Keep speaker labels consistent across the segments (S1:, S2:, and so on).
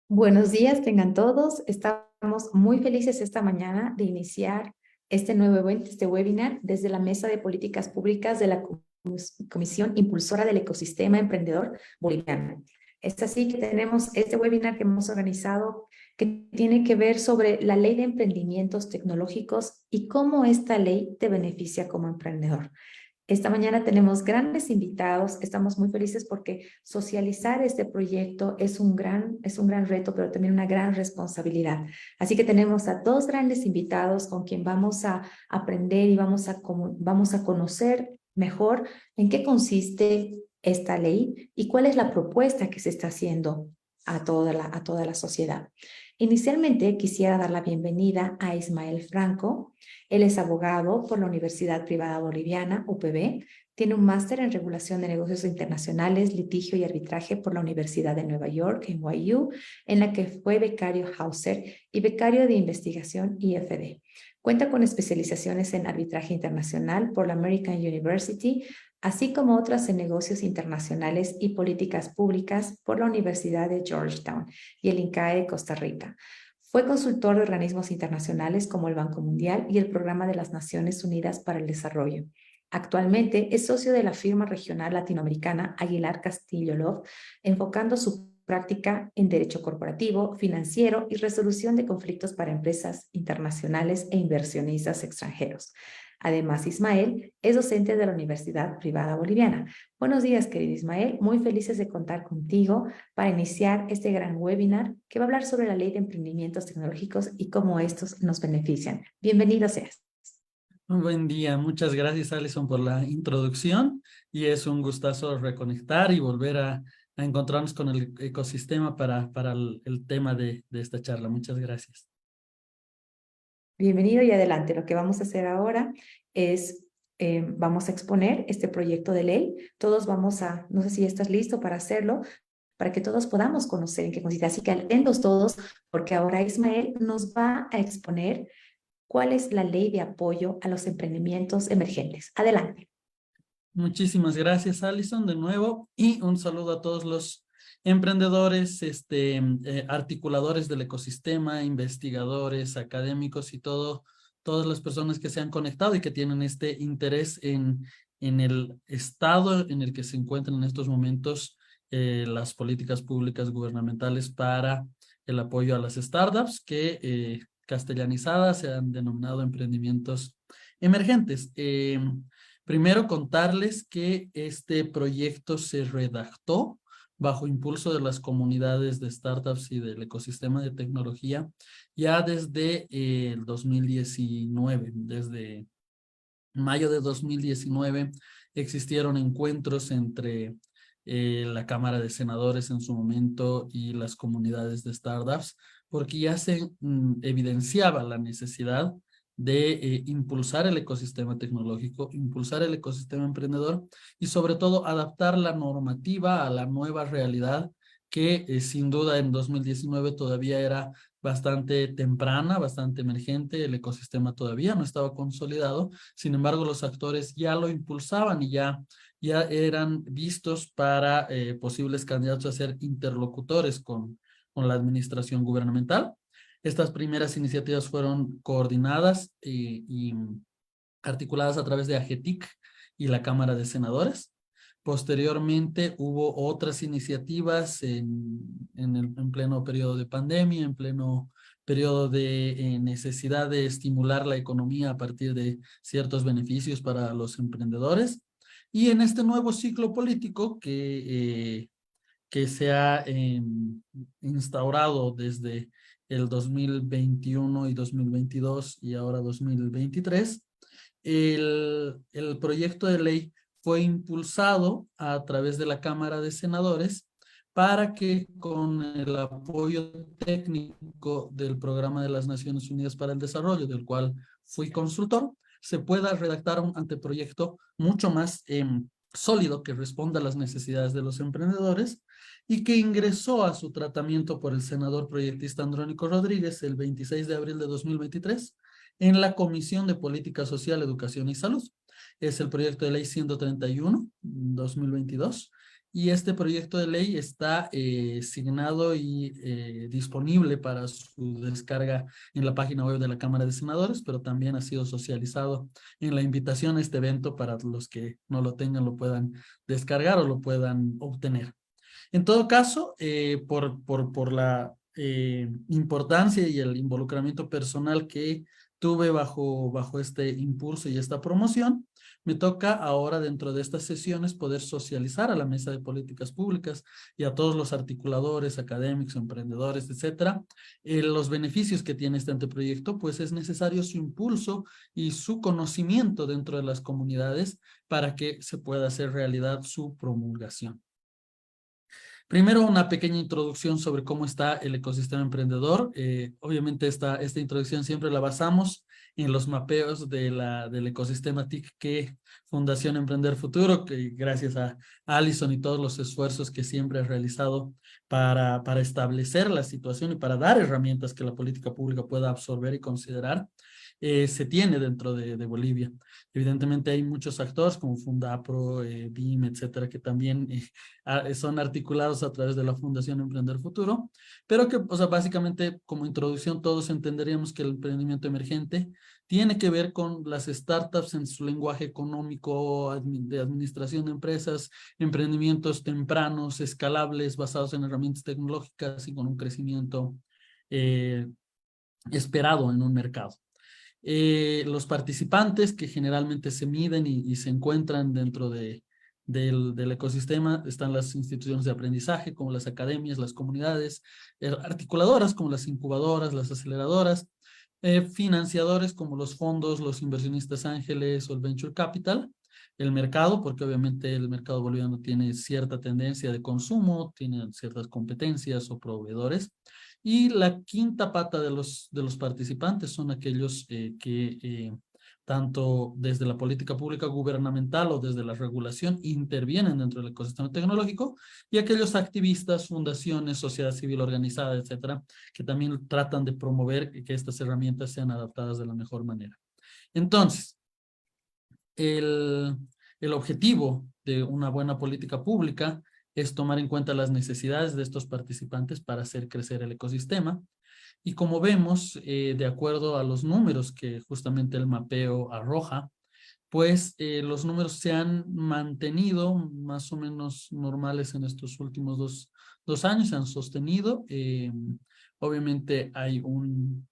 S1: Buenos días, tengan todos. Estamos muy felices esta mañana de iniciar este nuevo evento, este webinar, desde la Mesa de Políticas Públicas de la Comisión Impulsora del Ecosistema Emprendedor Boliviano. Es así que tenemos este webinar que hemos organizado que tiene que ver sobre la Ley de Emprendimientos Tecnológicos y cómo esta ley te beneficia como emprendedor. Esta mañana tenemos grandes invitados, estamos muy felices porque socializar este proyecto es un gran reto, pero también una gran responsabilidad. Así que tenemos a dos grandes invitados con quien vamos a aprender y vamos a conocer mejor en qué consiste esta ley y cuál es la propuesta que se está haciendo a toda la sociedad. Inicialmente quisiera dar la bienvenida a Ismael Franco. Él es abogado por la Universidad Privada Boliviana, UPB. Tiene un máster en regulación de negocios internacionales, litigio y arbitraje por la Universidad de Nueva York, NYU, en la que fue becario Hauser y becario de investigación IFD. Cuenta con especializaciones en arbitraje internacional por la American University, así como otras en negocios internacionales y políticas públicas por la Universidad de Georgetown y el INCAE de Costa Rica. Fue consultor de organismos internacionales como el Banco Mundial y el Programa de las Naciones Unidas para el Desarrollo. Actualmente es socio de la firma regional latinoamericana Aguilar Castillo Love, enfocando su práctica en derecho corporativo, financiero y resolución de conflictos para empresas internacionales e inversionistas extranjeros. Además, Ismael es docente de la Universidad Privada Boliviana. Buenos días, querido Ismael. Muy felices de contar contigo para iniciar este gran webinar que va a hablar sobre la Ley de Emprendimientos Tecnológicos y cómo estos nos benefician. Bienvenido seas.
S2: Un buen día, muchas gracias Alison por la introducción y es un gustazo reconectar y volver a encontrarnos con el ecosistema para el tema de esta charla. Muchas gracias.
S1: Bienvenido y adelante. Lo que vamos a hacer ahora es, vamos a exponer este proyecto de ley. Todos vamos a, no sé si estás listo para hacerlo, para que todos podamos conocer en qué consiste. Así que atentos todos, porque ahora Ismael nos va a exponer cuál es la ley de apoyo a los emprendimientos emergentes. Adelante.
S2: Muchísimas gracias Alison de nuevo y un saludo a todos los emprendedores, articuladores del ecosistema, investigadores, académicos y todas las personas que se han conectado y que tienen este interés en el estado en el que se encuentran en estos momentos las políticas públicas gubernamentales para el apoyo a las startups que castellanizadas se han denominado emprendimientos emergentes. Primero contarles que este proyecto se redactó bajo impulso de las comunidades de startups y del ecosistema de tecnología ya desde el 2019, desde mayo de 2019 existieron encuentros entre la Cámara de Senadores en su momento y las comunidades de startups, porque ya se evidenciaba la necesidad de impulsar el ecosistema tecnológico, impulsar el ecosistema emprendedor y sobre todo adaptar la normativa a la nueva realidad que sin duda en 2019 todavía era bastante temprana, bastante emergente, el ecosistema todavía no estaba consolidado, sin embargo los actores ya lo impulsaban y ya eran vistos para posibles candidatos a ser interlocutores con la administración gubernamental. Estas primeras iniciativas fueron coordinadas y articuladas a través de AGETIC y la Cámara de Senadores. Posteriormente hubo otras iniciativas en pleno periodo de pandemia, en pleno periodo de necesidad de estimular la economía a partir de ciertos beneficios para los emprendedores. Y en este nuevo ciclo político que se ha instaurado desde el 2021 y 2022 y ahora 2023, el proyecto de ley fue impulsado a través de la Cámara de Senadores para que con el apoyo técnico del Programa de las Naciones Unidas para el Desarrollo, del cual fui consultor, se pueda redactar un anteproyecto mucho más sólido que responda a las necesidades de los emprendedores y que ingresó a su tratamiento por el senador proyectista Andrónico Rodríguez el 26 de abril de 2023 en la Comisión de Política Social, Educación y Salud. Es el proyecto de ley 131-2022 y este proyecto de ley está signado y disponible para su descarga en la página web de la Cámara de Senadores, pero también ha sido socializado en la invitación a este evento para los que no lo tengan, lo puedan descargar o lo puedan obtener. En todo caso, por la importancia y el involucramiento personal que tuve bajo este impulso y esta promoción, me toca ahora dentro de estas sesiones poder socializar a la mesa de políticas públicas y a todos los articuladores, académicos, emprendedores, etcétera, los beneficios que tiene este anteproyecto, pues es necesario su impulso y su conocimiento dentro de las comunidades para que se pueda hacer realidad su promulgación. Primero, una pequeña introducción sobre cómo está el ecosistema emprendedor. Obviamente esta introducción siempre la basamos en los mapeos del ecosistema TIC que Fundación Emprender Futuro, que gracias a Alison y todos los esfuerzos que siempre ha realizado para establecer la situación y para dar herramientas que la política pública pueda absorber y considerar, se tiene dentro de Bolivia. Evidentemente hay muchos actores como Fundapro, BIM, etcétera, que también son articulados a través de la Fundación Emprender Futuro, pero que, o sea, básicamente como introducción todos entenderíamos que el emprendimiento emergente tiene que ver con las startups en su lenguaje económico, de administración de empresas, emprendimientos tempranos, escalables, basados en herramientas tecnológicas y con un crecimiento esperado en un mercado. Los participantes que generalmente se miden y se encuentran dentro del ecosistema están las instituciones de aprendizaje como las academias, las comunidades, articuladoras como las incubadoras, las aceleradoras, financiadores como los fondos, los inversionistas ángeles o el venture capital, el mercado, porque obviamente el mercado boliviano tiene cierta tendencia de consumo, tiene ciertas competencias o proveedores. Y la quinta pata de los participantes son aquellos que tanto desde la política pública gubernamental o desde la regulación intervienen dentro del ecosistema tecnológico, y aquellos activistas, fundaciones, sociedad civil organizada, etcétera, que también tratan de promover que estas herramientas sean adaptadas de la mejor manera. Entonces, el objetivo de una buena política pública es tomar en cuenta las necesidades de estos participantes para hacer crecer el ecosistema. Y como vemos, de acuerdo a los números que justamente el mapeo arroja, pues los números se han mantenido más o menos normales en estos últimos dos años, se han sostenido. Obviamente hay un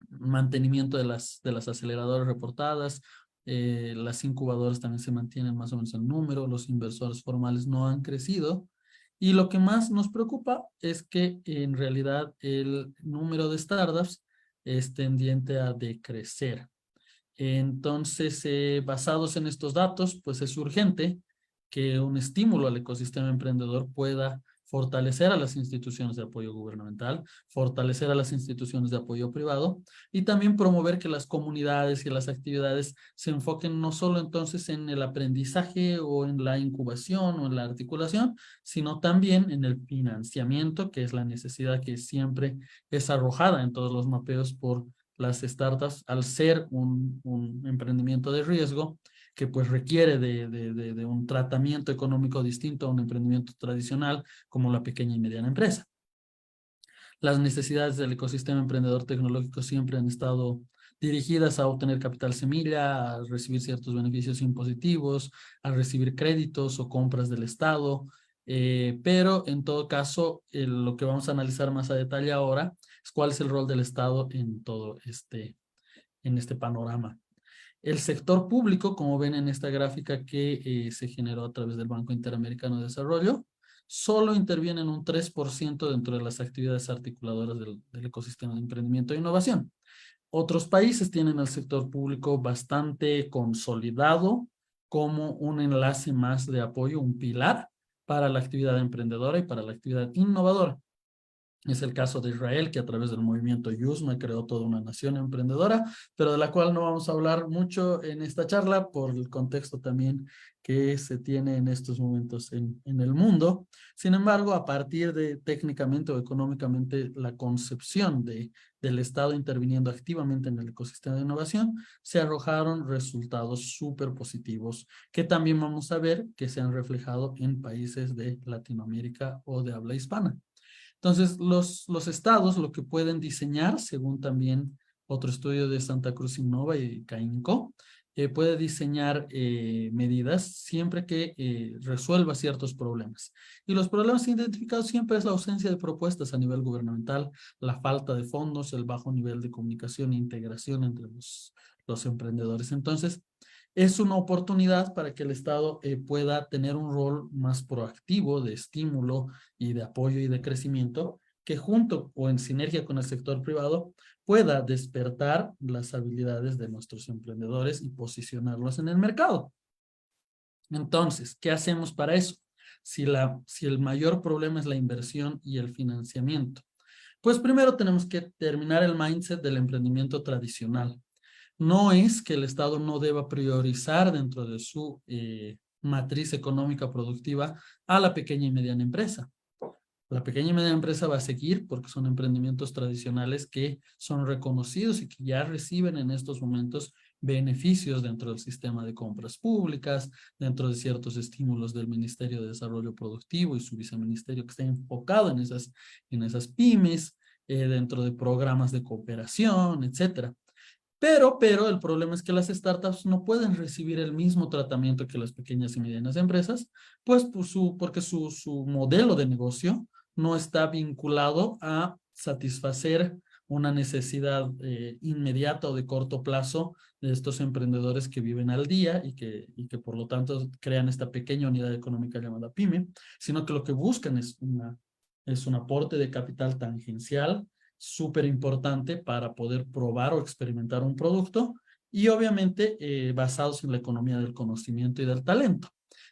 S2: mantenimiento de las aceleradoras reportadas, las incubadoras también se mantienen más o menos en número, los inversores formales no han crecido, y lo que más nos preocupa es que en realidad el número de startups es tendiente a decrecer. Entonces, basados en estos datos, pues es urgente que un estímulo al ecosistema emprendedor pueda fortalecer a las instituciones de apoyo gubernamental, fortalecer a las instituciones de apoyo privado y también promover que las comunidades y las actividades se enfoquen no solo entonces en el aprendizaje o en la incubación o en la articulación, sino también en el financiamiento, que es la necesidad que siempre es arrojada en todos los mapeos por las startups, al ser un emprendimiento de riesgo, que pues requiere de un tratamiento económico distinto a un emprendimiento tradicional como la pequeña y mediana empresa. Las necesidades del ecosistema emprendedor tecnológico siempre han estado dirigidas a obtener capital semilla, a recibir ciertos beneficios impositivos, a recibir créditos o compras del Estado, pero en todo caso, lo que vamos a analizar más a detalle ahora es cuál es el rol del Estado en todo en este panorama. El sector público, como ven en esta gráfica que se generó a través del Banco Interamericano de Desarrollo, solo interviene en un 3% dentro de las actividades articuladoras del ecosistema de emprendimiento e innovación. Otros países tienen el sector público bastante consolidado como un enlace más de apoyo, un pilar para la actividad emprendedora y para la actividad innovadora. Es el caso de Israel, que a través del movimiento Yuzma creó toda una nación emprendedora, pero de la cual no vamos a hablar mucho en esta charla por el contexto también que se tiene en estos momentos en el mundo. Sin embargo, a partir de técnicamente o económicamente la concepción del Estado interviniendo activamente en el ecosistema de innovación, se arrojaron resultados súper positivos que también vamos a ver que se han reflejado en países de Latinoamérica o de habla hispana. Entonces, los estados lo que pueden diseñar, según también otro estudio de Santa Cruz Innova y CAINCO, puede diseñar medidas siempre que resuelva ciertos problemas. Y los problemas identificados siempre es la ausencia de propuestas a nivel gubernamental, la falta de fondos, el bajo nivel de comunicación e integración entre los emprendedores. Entonces, es una oportunidad para que el Estado pueda tener un rol más proactivo de estímulo y de apoyo y de crecimiento, que junto o en sinergia con el sector privado pueda despertar las habilidades de nuestros emprendedores y posicionarlos en el mercado. Entonces, ¿qué hacemos para eso? Si el mayor problema es la inversión y el financiamiento, pues primero tenemos que terminar el mindset del emprendimiento tradicional. No es que el Estado no deba priorizar dentro de su matriz económica productiva a la pequeña y mediana empresa. La pequeña y mediana empresa va a seguir porque son emprendimientos tradicionales que son reconocidos y que ya reciben en estos momentos beneficios dentro del sistema de compras públicas, dentro de ciertos estímulos del Ministerio de Desarrollo Productivo y su viceministerio que está enfocado en esas pymes, dentro de programas de cooperación, etcétera. Pero el problema es que las startups no pueden recibir el mismo tratamiento que las pequeñas y medianas empresas, pues porque su modelo de negocio no está vinculado a satisfacer una necesidad inmediata o de corto plazo de estos emprendedores que viven al día y que por lo tanto crean esta pequeña unidad económica llamada pyme, sino que lo que buscan es un aporte de capital tangencial súper importante para poder probar o experimentar un producto y obviamente basados en la economía del conocimiento y del talento.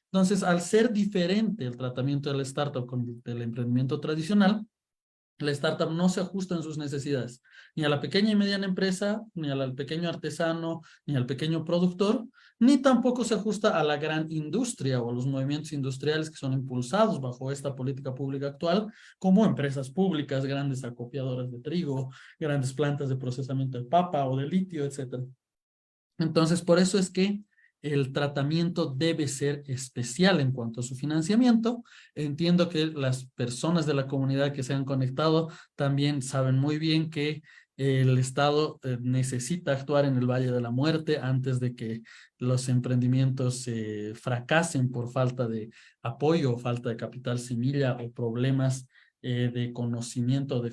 S2: Entonces, al ser diferente el tratamiento de la startup con el emprendimiento tradicional, la startup no se ajusta en sus necesidades, ni a la pequeña y mediana empresa, ni al pequeño artesano, ni al pequeño productor, ni tampoco se ajusta a la gran industria o a los movimientos industriales que son impulsados bajo esta política pública actual, como empresas públicas, grandes acopiadoras de trigo, grandes plantas de procesamiento de papa o de litio, etcétera. Entonces, por eso es que el tratamiento debe ser especial en cuanto a su financiamiento. Entiendo que las personas de la comunidad que se han conectado también saben muy bien que el Estado necesita actuar en el Valle de la Muerte antes de que los emprendimientos fracasen por falta de apoyo o falta de capital semilla o problemas de conocimiento o de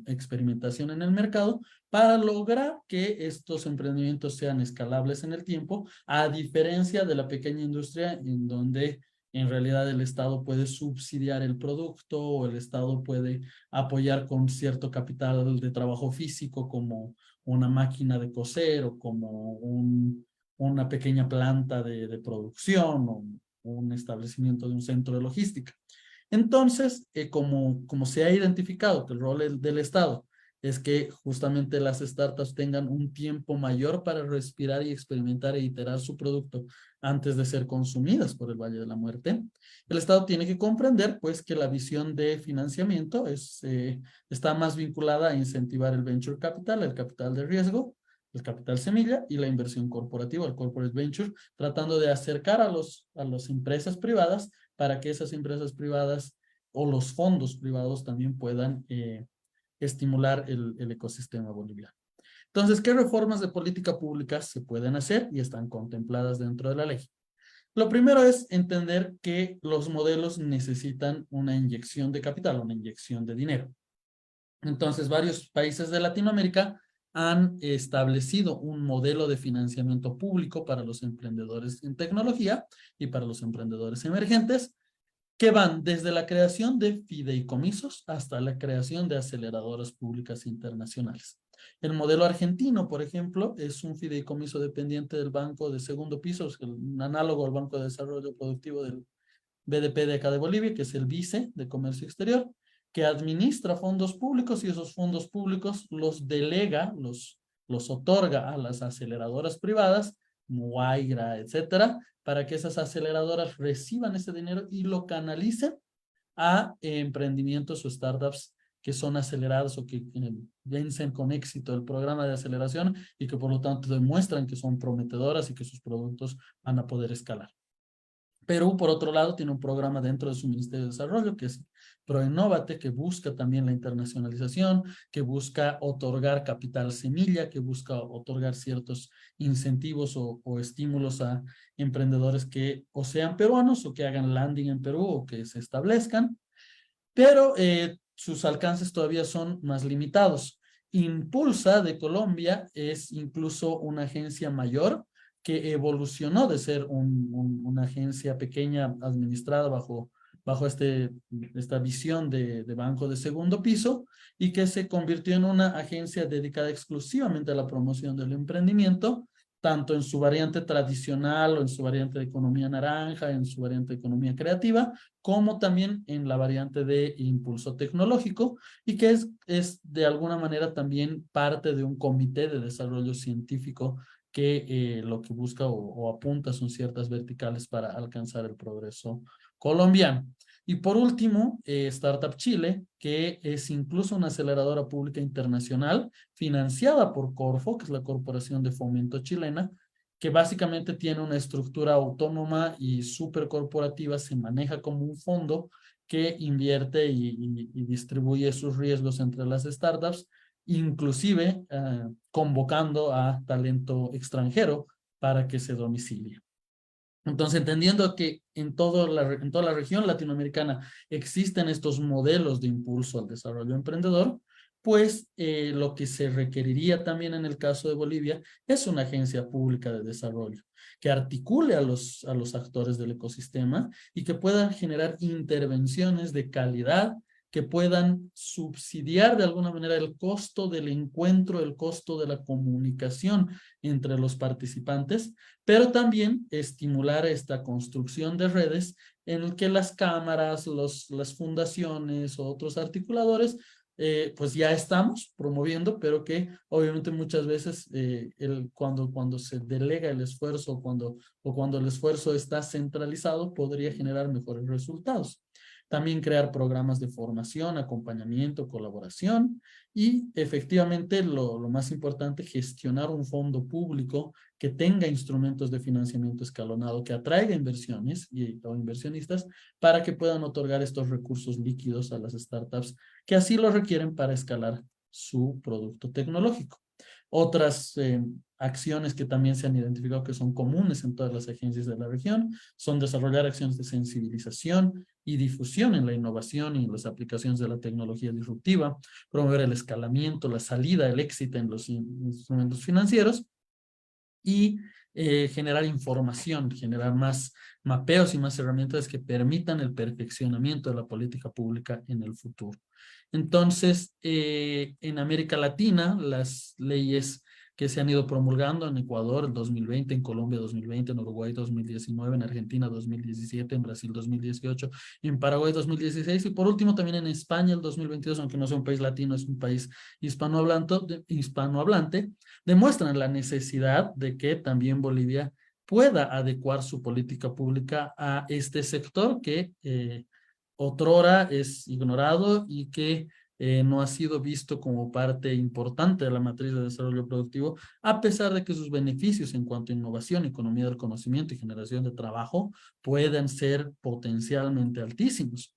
S2: experimentación en el mercado para lograr que estos emprendimientos sean escalables en el tiempo, a diferencia de la pequeña industria en donde en realidad el Estado puede subsidiar el producto o el Estado puede apoyar con cierto capital de trabajo físico como una máquina de coser o como una pequeña planta de producción o un establecimiento de un centro de logística. Entonces, como se ha identificado que el rol del Estado es que justamente las startups tengan un tiempo mayor para respirar y experimentar e iterar su producto antes de ser consumidas por el Valle de la Muerte, el Estado tiene que comprender pues que la visión de financiamiento está más vinculada a incentivar el venture capital, el capital de riesgo, el capital semilla y la inversión corporativa, el corporate venture, tratando de acercar a las empresas privadas para que esas empresas privadas o los fondos privados también puedan estimular el ecosistema boliviano. Entonces, ¿qué reformas de política pública se pueden hacer y están contempladas dentro de la ley? Lo primero es entender que los modelos necesitan una inyección de capital, una inyección de dinero. Entonces, varios países de Latinoamérica han establecido un modelo de financiamiento público para los emprendedores en tecnología y para los emprendedores emergentes, que van desde la creación de fideicomisos hasta la creación de aceleradoras públicas internacionales. El modelo argentino, por ejemplo, es un fideicomiso dependiente del Banco de Segundo Piso, es un análogo al Banco de Desarrollo Productivo del BDP de acá de Bolivia, que es el BICE de Comercio Exterior, que administra fondos públicos y esos fondos públicos los delega, los otorga a las aceleradoras privadas, Muaira, etcétera, para que esas aceleradoras reciban ese dinero y lo canalicen a emprendimientos o startups que son acelerados o que vencen con éxito el programa de aceleración y que por lo tanto demuestran que son prometedoras y que sus productos van a poder escalar. Perú, por otro lado, tiene un programa dentro de su Ministerio de Desarrollo que es ProInnovate, que busca también la internacionalización, que busca otorgar capital semilla, que busca otorgar ciertos incentivos o estímulos a emprendedores que o sean peruanos o que hagan landing en Perú o que se establezcan, pero sus alcances todavía son más limitados. Impulsa de Colombia es incluso una agencia mayor que evolucionó de ser una agencia pequeña administrada bajo esta visión de banco de segundo piso y que se convirtió en una agencia dedicada exclusivamente a la promoción del emprendimiento, tanto en su variante tradicional o en su variante de economía naranja, en su variante de economía creativa, como también en la variante de impulso tecnológico y que es de alguna manera también parte de un comité de desarrollo científico que lo que busca o apunta son ciertas verticales para alcanzar el progreso colombiano. Y por último, Startup Chile, que es incluso una aceleradora pública internacional financiada por Corfo, que es la Corporación de Fomento Chilena, que básicamente tiene una estructura autónoma y súper corporativa, se maneja como un fondo que invierte y distribuye sus riesgos entre las startups, inclusive convocando a talento extranjero para que se domicilie. Entonces, entendiendo que en toda la región latinoamericana existen estos modelos de impulso al desarrollo emprendedor, pues lo que se requeriría también en el caso de Bolivia es una agencia pública de desarrollo que articule a los actores del ecosistema y que puedan generar intervenciones de calidad que puedan subsidiar de alguna manera el costo del encuentro, el costo de la comunicación entre los participantes, pero también estimular esta construcción de redes en el que las cámaras, las fundaciones o otros articuladores, pues ya estamos promoviendo, pero que obviamente muchas veces cuando se delega el esfuerzo o cuando el esfuerzo está centralizado, podría generar mejores resultados. También crear programas de formación, acompañamiento, colaboración y efectivamente lo más importante, gestionar un fondo público que tenga instrumentos de financiamiento escalonado, que atraiga inversiones o inversionistas para que puedan otorgar estos recursos líquidos a las startups que así lo requieren para escalar su producto tecnológico. Otras acciones que también se han identificado que son comunes en todas las agencias de la región son desarrollar acciones de sensibilización y difusión en la innovación y en las aplicaciones de la tecnología disruptiva, promover el escalamiento, la salida, el éxito en los instrumentos financieros y generar información, generar más mapeos y más herramientas que permitan el perfeccionamiento de la política pública en el futuro. Entonces, en América Latina, las leyes que se han ido promulgando en Ecuador el 2020, en Colombia 2020, en Uruguay 2019, en Argentina 2017, en Brasil 2018, en Paraguay 2016 y por último también en España el 2022, aunque no sea un país latino, es un país hispanohablante, demuestran la necesidad de que también Bolivia pueda adecuar su política pública a este sector que otrora es ignorado y que no ha sido visto como parte importante de la matriz de desarrollo productivo, a pesar de que sus beneficios en cuanto a innovación, economía del conocimiento y generación de trabajo pueden ser potencialmente altísimos.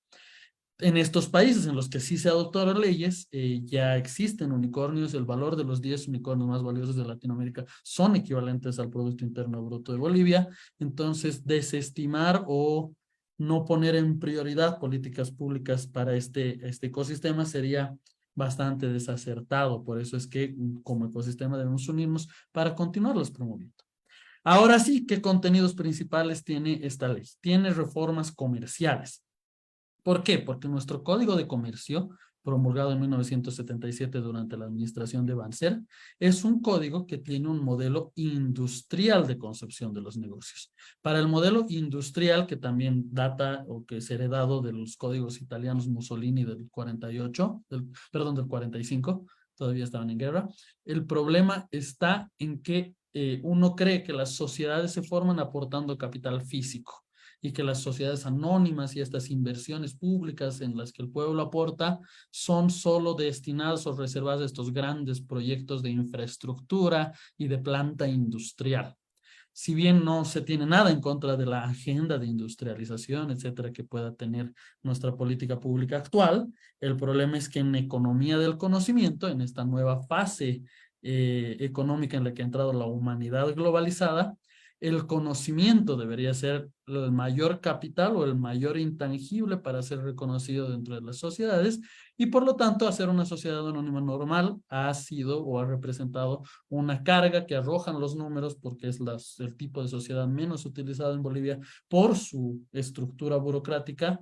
S2: En estos países en los que sí se adoptaron leyes, ya existen unicornios, el valor de los 10 unicornios más valiosos de Latinoamérica son equivalentes al Producto Interno Bruto de Bolivia, entonces desestimar o no poner en prioridad políticas públicas para este ecosistema sería bastante desacertado, por eso es que como ecosistema debemos unirnos para continuarlos promoviendo. Ahora sí, ¿qué contenidos principales tiene esta ley? Tiene reformas comerciales. ¿Por qué? Porque nuestro Código de Comercio promulgado en 1977 durante la administración de Banzer, es un código que tiene un modelo industrial de concepción de los negocios. Para el modelo industrial, que también data o que es heredado de los códigos italianos Mussolini del 48, perdón, del 45, todavía estaban en guerra, el problema está en que uno cree que las sociedades se forman aportando capital físico y que las sociedades anónimas y estas inversiones públicas en las que el pueblo aporta son solo destinadas o reservadas a estos grandes proyectos de infraestructura y de planta industrial. Si bien no se tiene nada en contra de la agenda de industrialización, etcétera, que pueda tener nuestra política pública actual, el problema es que en economía del conocimiento, en esta nueva fase económica en la que ha entrado la humanidad globalizada, el conocimiento debería ser el mayor capital o el mayor intangible para ser reconocido dentro de las sociedades y por lo tanto hacer una sociedad anónima normal ha sido o ha representado una carga que arrojan los números porque es el tipo de sociedad menos utilizado en Bolivia por su estructura burocrática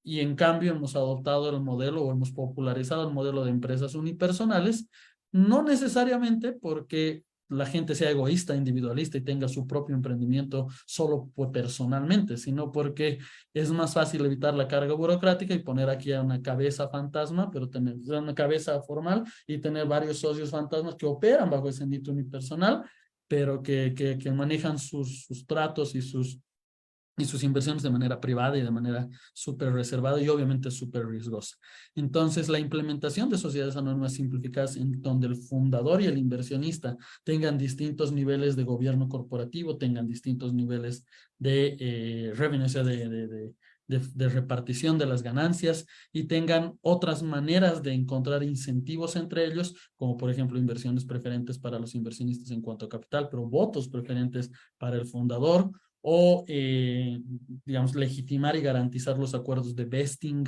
S2: y en cambio hemos adoptado el modelo o hemos popularizado el modelo de empresas unipersonales, no necesariamente porque la gente sea egoísta, individualista y tenga su propio emprendimiento solo personalmente, sino porque es más fácil evitar la carga burocrática y poner aquí a una cabeza fantasma, pero tener una cabeza formal y tener varios socios fantasmas que operan bajo ese ente unipersonal, pero que manejan sus tratos y sus inversiones de manera privada y de manera súper reservada y obviamente súper riesgosa. Entonces, la implementación de sociedades anónimas simplificadas en donde el fundador y el inversionista tengan distintos niveles de gobierno corporativo, tengan distintos niveles de revenue, o sea, de repartición de las ganancias y tengan otras maneras de encontrar incentivos entre ellos, como por ejemplo inversiones preferentes para los inversionistas en cuanto a capital, pero votos preferentes para el fundador, o, digamos, legitimar y garantizar los acuerdos de vesting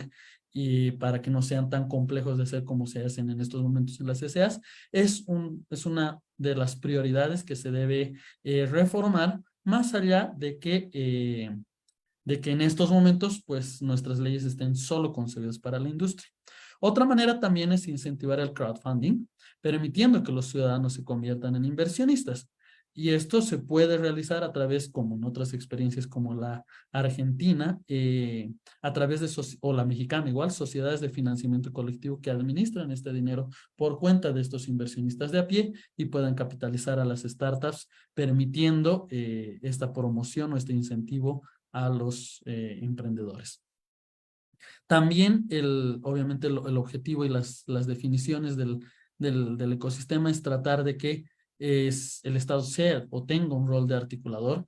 S2: y para que no sean tan complejos de hacer como se hacen en estos momentos en las CCAs, es una de las prioridades que se debe reformar, más allá de que en estos momentos, pues, nuestras leyes estén solo concebidas para la industria. Otra manera también es incentivar el crowdfunding, permitiendo que los ciudadanos se conviertan en inversionistas. Y esto se puede realizar a través, como en otras experiencias como la argentina, a través de, o la mexicana igual, sociedades de financiamiento colectivo que administran este dinero por cuenta de estos inversionistas de a pie y puedan capitalizar a las startups, permitiendo esta promoción o este incentivo a los emprendedores. También, obviamente, el objetivo y las definiciones del ecosistema es tratar de que el Estado sea o tenga un rol de articulador,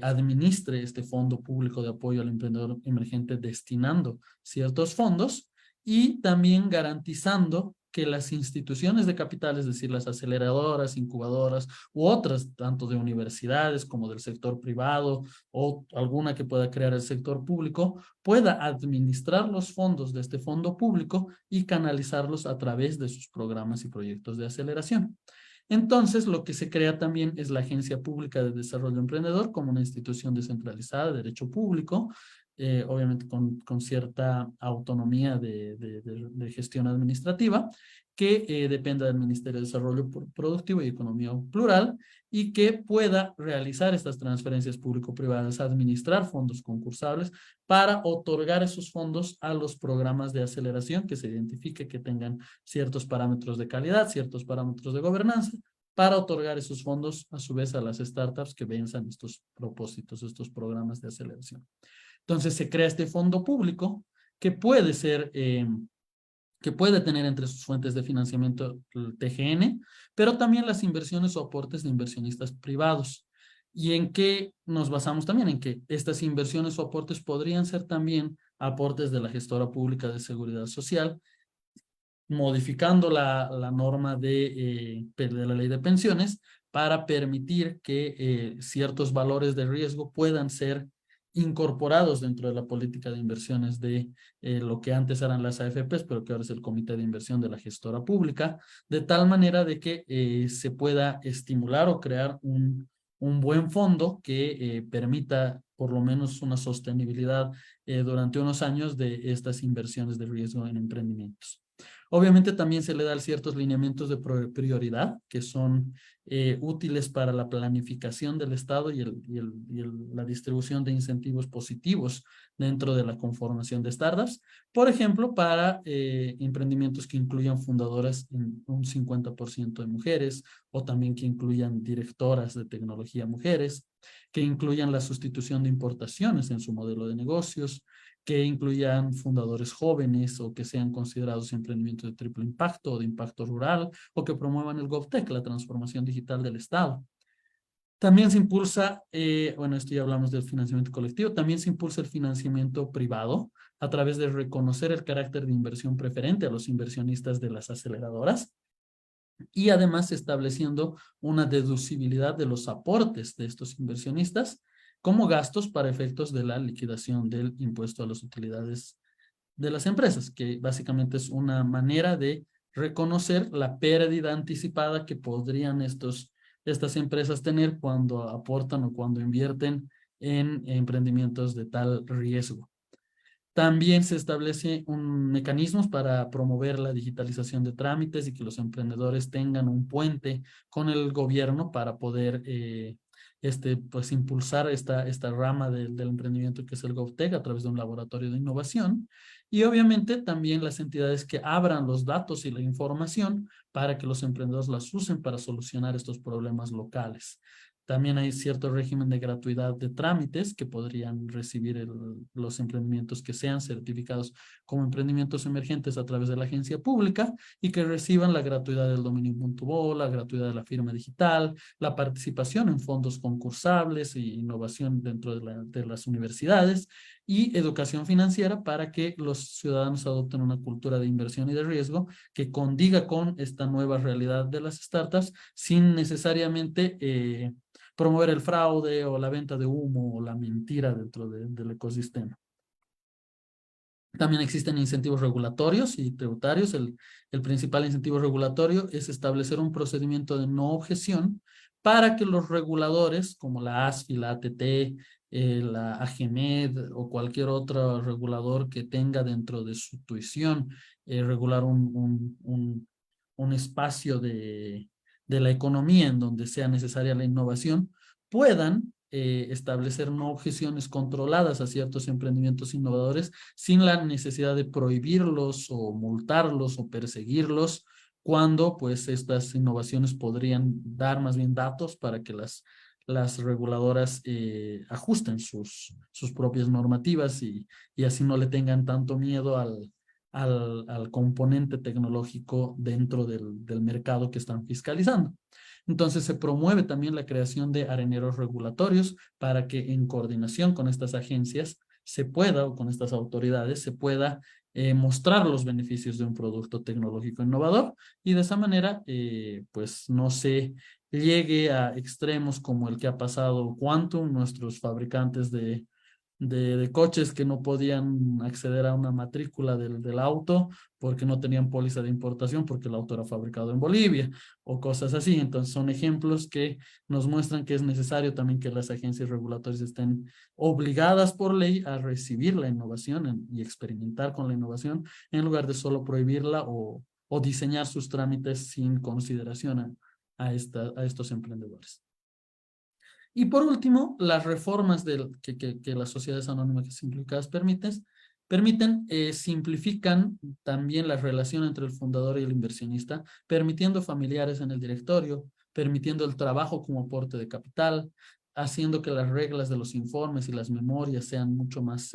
S2: administre este fondo público de apoyo al emprendedor emergente destinando ciertos fondos y también garantizando que las instituciones de capital, es decir, las aceleradoras, incubadoras u otras, tanto de universidades como del sector privado o alguna que pueda crear el sector público, pueda administrar los fondos de este fondo público y canalizarlos a través de sus programas y proyectos de aceleración. Entonces, lo que se crea también es la Agencia Pública de Desarrollo Emprendedor como una institución descentralizada de derecho público, obviamente con cierta autonomía de gestión administrativa, que dependa del Ministerio de Desarrollo Productivo y Economía Plural y que pueda realizar estas transferencias público-privadas, administrar fondos concursables para otorgar esos fondos a los programas de aceleración que se identifique que tengan ciertos parámetros de calidad, ciertos parámetros de gobernanza, para otorgar esos fondos a su vez a las startups que venzan estos propósitos, estos programas de aceleración. Entonces se crea este fondo público que puede ser, que puede tener entre sus fuentes de financiamiento el TGN, pero también las inversiones o aportes de inversionistas privados. ¿Y en qué nos basamos también? En que estas inversiones o aportes podrían ser también aportes de la gestora pública de seguridad social, modificando la norma de la ley de pensiones para permitir que ciertos valores de riesgo puedan ser incorporados dentro de la política de inversiones de lo que antes eran las AFPs, pero que ahora es el Comité de Inversión de la Gestora Pública, de tal manera de que se pueda estimular o crear un buen fondo que permita por lo menos una sostenibilidad durante unos años de estas inversiones de riesgo en emprendimientos. Obviamente también se le dan ciertos lineamientos de prioridad que son útiles para la planificación del Estado la distribución de incentivos positivos dentro de la conformación de startups. Por ejemplo, para emprendimientos que incluyan fundadoras en un 50% de mujeres o también que incluyan directoras de tecnología mujeres, que incluyan la sustitución de importaciones en su modelo de negocios, que incluyan fundadores jóvenes o que sean considerados emprendimientos de triple impacto o de impacto rural o que promuevan el GovTech, la transformación digital del Estado. También se impulsa, bueno, esto ya hablamos del financiamiento colectivo, también se impulsa el financiamiento privado a través de reconocer el carácter de inversión preferente a los inversionistas de las aceleradoras y además estableciendo una deducibilidad de los aportes de estos inversionistas como gastos para efectos de la liquidación del impuesto a las utilidades de las empresas, que básicamente es una manera de reconocer la pérdida anticipada que podrían estas empresas tener cuando aportan o cuando invierten en emprendimientos de tal riesgo. También se establece un mecanismos para promover la digitalización de trámites y que los emprendedores tengan un puente con el gobierno para poder pues impulsar esta rama del emprendimiento que es el GovTech a través de un laboratorio de innovación. Y obviamente también las entidades que abran los datos y la información para que los emprendedores las usen para solucionar estos problemas locales. También hay cierto régimen de gratuidad de trámites que podrían recibir los emprendimientos que sean certificados como emprendimientos emergentes a través de la agencia pública y que reciban la gratuidad del dominio.bo, la gratuidad de la firma digital, la participación en fondos concursables e innovación dentro de las universidades y educación financiera para que los ciudadanos adopten una cultura de inversión y de riesgo que condiga con esta nueva realidad de las startups sin necesariamente promover el fraude o la venta de humo o la mentira dentro del ecosistema. También existen incentivos regulatorios y tributarios. El principal incentivo regulatorio es establecer un procedimiento de no objeción para que los reguladores, como la ASFI, la ATT, la AGMED o cualquier otro regulador que tenga dentro de su tuición regular un espacio de la economía en donde sea necesaria la innovación, puedan establecer no objeciones controladas a ciertos emprendimientos innovadores sin la necesidad de prohibirlos o multarlos o perseguirlos cuando pues estas innovaciones podrían dar más bien datos para que las reguladoras ajusten sus propias normativas y así no le tengan tanto miedo al componente tecnológico dentro del mercado que están fiscalizando. Entonces se promueve también la creación de areneros regulatorios para que en coordinación con estas agencias se pueda, o con estas autoridades, se pueda mostrar los beneficios de un producto tecnológico innovador y de esa manera pues no se llegue a extremos como el que ha pasado Quantum, nuestros fabricantes de coches que no podían acceder a una matrícula del auto porque no tenían póliza de importación porque el auto era fabricado en Bolivia o cosas así. Entonces son ejemplos que nos muestran que es necesario también que las agencias regulatorias estén obligadas por ley a recibir la innovación y experimentar con la innovación en lugar de solo prohibirla o diseñar sus trámites sin consideración a estos emprendedores. Y por último, las reformas que las sociedades anónimas simplificadas permiten simplifican también la relación entre el fundador y el inversionista, permitiendo familiares en el directorio, permitiendo el trabajo como aporte de capital, haciendo que las reglas de los informes y las memorias sean mucho más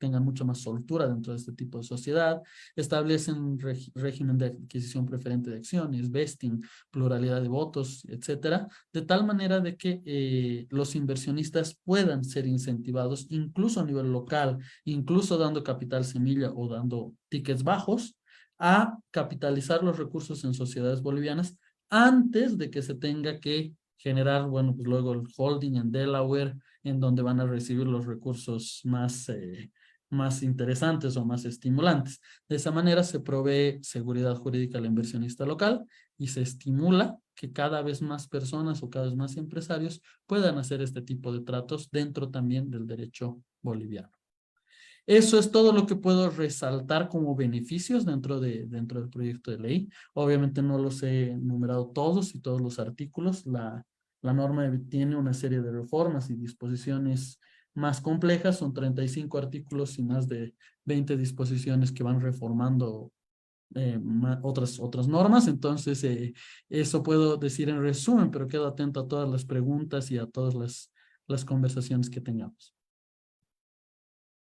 S2: tengan mucha más soltura dentro de este tipo de sociedad, establecen régimen de adquisición preferente de acciones, vesting, pluralidad de votos, etcétera, de tal manera de que los inversionistas puedan ser incentivados incluso a nivel local, incluso dando capital semilla o dando tickets bajos, a capitalizar los recursos en sociedades bolivianas antes de que se tenga que generar, bueno, pues luego el holding en Delaware, en donde van a recibir los recursos más interesantes o más estimulantes. De esa manera se provee seguridad jurídica al inversionista local y se estimula que cada vez más personas o cada vez más empresarios puedan hacer este tipo de tratos dentro también del derecho boliviano. Eso es todo lo que puedo resaltar como beneficios dentro del proyecto de ley. Obviamente no los he numerado todos y todos los artículos. La norma tiene una serie de reformas y disposiciones más complejas. Son 35 artículos y más de 20 disposiciones que van reformando otras normas. Entonces, eso puedo decir en resumen, pero quedo atento a todas las preguntas y a todas las conversaciones que tengamos.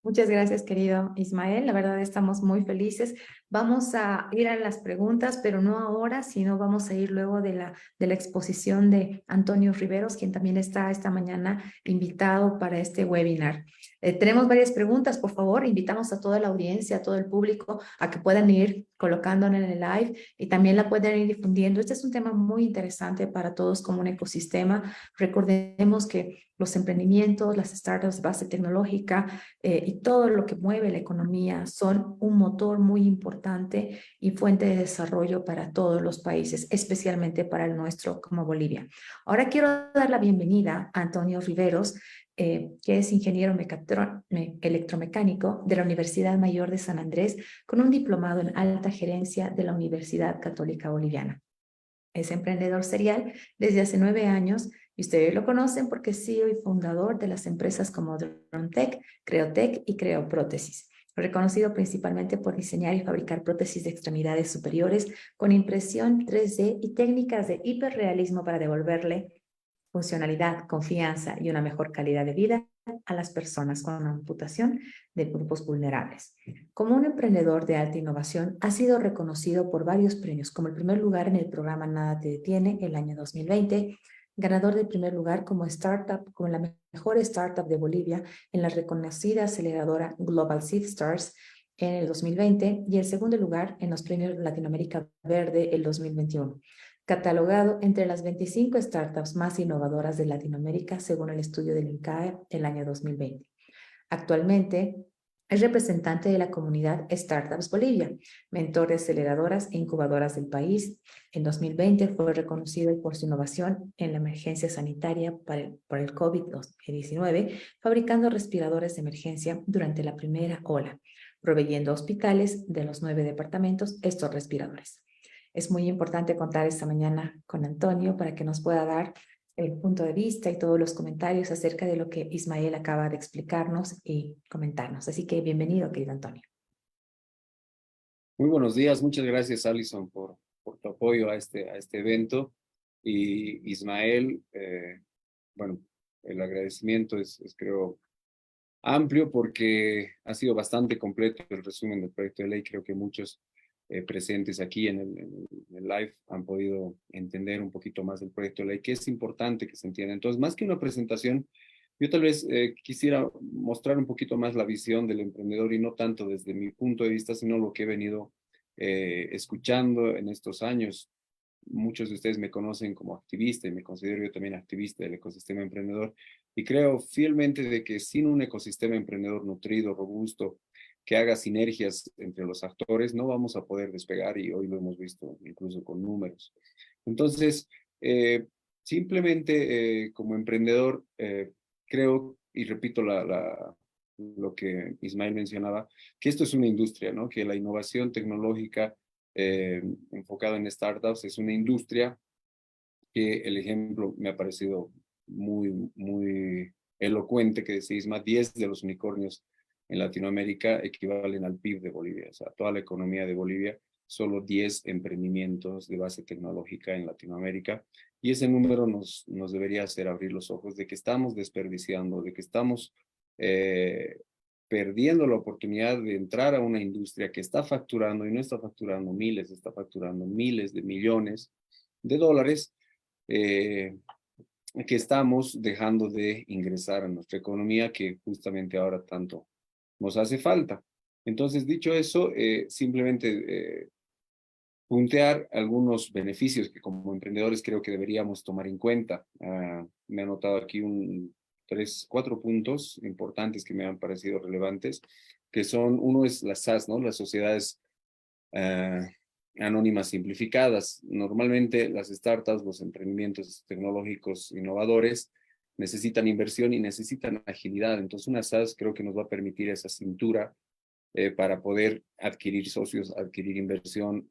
S1: Muchas gracias, querido Ismael. La verdad estamos muy felices. Vamos a ir a las preguntas, pero no ahora, sino vamos a ir luego de la exposición de Antonio Riveros, quien también está esta mañana invitado para este webinar. Tenemos varias preguntas, por favor. Invitamos a toda la audiencia, a todo el público, a que puedan ir colocándola en el live y también la pueden ir difundiendo. Este es un tema muy interesante para todos como un ecosistema. Recordemos que los emprendimientos, las startups de base tecnológica y todo lo que mueve la economía son un motor muy importante y fuente de desarrollo para todos los países, especialmente para el nuestro como Bolivia. Ahora quiero dar la bienvenida a Antonio Riveros, que es ingeniero electromecánico de la Universidad Mayor de San Andrés, con un diplomado en alta gerencia de la Universidad Católica Boliviana. Es emprendedor serial desde hace 9 años y ustedes lo conocen porque es CEO y fundador de las empresas como DroneTech, Creotech y Creoprótesis. Reconocido principalmente por diseñar y fabricar prótesis de extremidades superiores con impresión 3D y técnicas de hiperrealismo para devolverle funcionalidad, confianza y una mejor calidad de vida a las personas con amputación de grupos vulnerables. Como un emprendedor de alta innovación, ha sido reconocido por varios premios, como el primer lugar en el programa Nada Te Detiene el año 2020, ganador del primer lugar como startup, como la mejor startup de Bolivia en la reconocida aceleradora Global Seed Stars en el 2020 y el segundo lugar en los premios Latinoamérica Verde el 2021, catalogado entre las 25 startups más innovadoras de Latinoamérica según el estudio del INCAE el año 2020. Actualmente es representante de la comunidad Startups Bolivia, mentor de aceleradoras e incubadoras del país. En 2020 fue reconocido por su innovación en la emergencia sanitaria por el COVID-19, fabricando respiradores de emergencia durante la primera ola, proveyendo a hospitales de los 9 departamentos estos respiradores. Es muy importante contar esta mañana con Antonio para que nos pueda dar el punto de vista y todos los comentarios acerca de lo que Ismael acaba de explicarnos y comentarnos. Así que bienvenido, querido Antonio.
S3: Muy buenos días, muchas gracias Alison por tu apoyo a este evento. Y Ismael, bueno, el agradecimiento es creo amplio porque ha sido bastante completo el resumen del proyecto de ley. Creo que muchos presentes aquí en el live han podido entender un poquito más del proyecto de ley, que es importante que se entienda. Entonces, más que una presentación, yo tal vez quisiera mostrar un poquito más la visión del emprendedor y no tanto desde mi punto de vista, sino lo que he venido escuchando en estos años. Muchos de ustedes me conocen como activista y me considero yo también activista del ecosistema emprendedor y creo fielmente de que sin un ecosistema emprendedor nutrido, robusto, que haga sinergias entre los actores, no vamos a poder despegar y hoy lo hemos visto incluso con números. Entonces, simplemente como emprendedor, creo y repito lo que Ismael mencionaba, que esto es una industria, ¿no? Que la innovación tecnológica enfocada en startups es una industria que el ejemplo me ha parecido muy elocuente que decía Isma, 10 de los unicornios en Latinoamérica equivalen al PIB de Bolivia, o sea, toda la economía de Bolivia, solo 10 emprendimientos de base tecnológica en Latinoamérica, y ese número nos debería hacer abrir los ojos de que estamos desperdiciando, de que estamos perdiendo la oportunidad de entrar a una industria que está facturando, y no está facturando miles, está facturando miles de millones de dólares, que estamos dejando de ingresar a nuestra economía, que justamente ahora tanto nos hace falta. Entonces, dicho eso, simplemente puntear algunos beneficios que como emprendedores creo que deberíamos tomar en cuenta. Me he anotado aquí 4 puntos importantes que me han parecido relevantes, que son, uno es las SAS, ¿no? Las sociedades anónimas simplificadas. Normalmente las startups, los emprendimientos tecnológicos innovadores, necesitan inversión y necesitan agilidad. Entonces una SAS creo que nos va a permitir esa cintura para poder adquirir socios, adquirir inversión,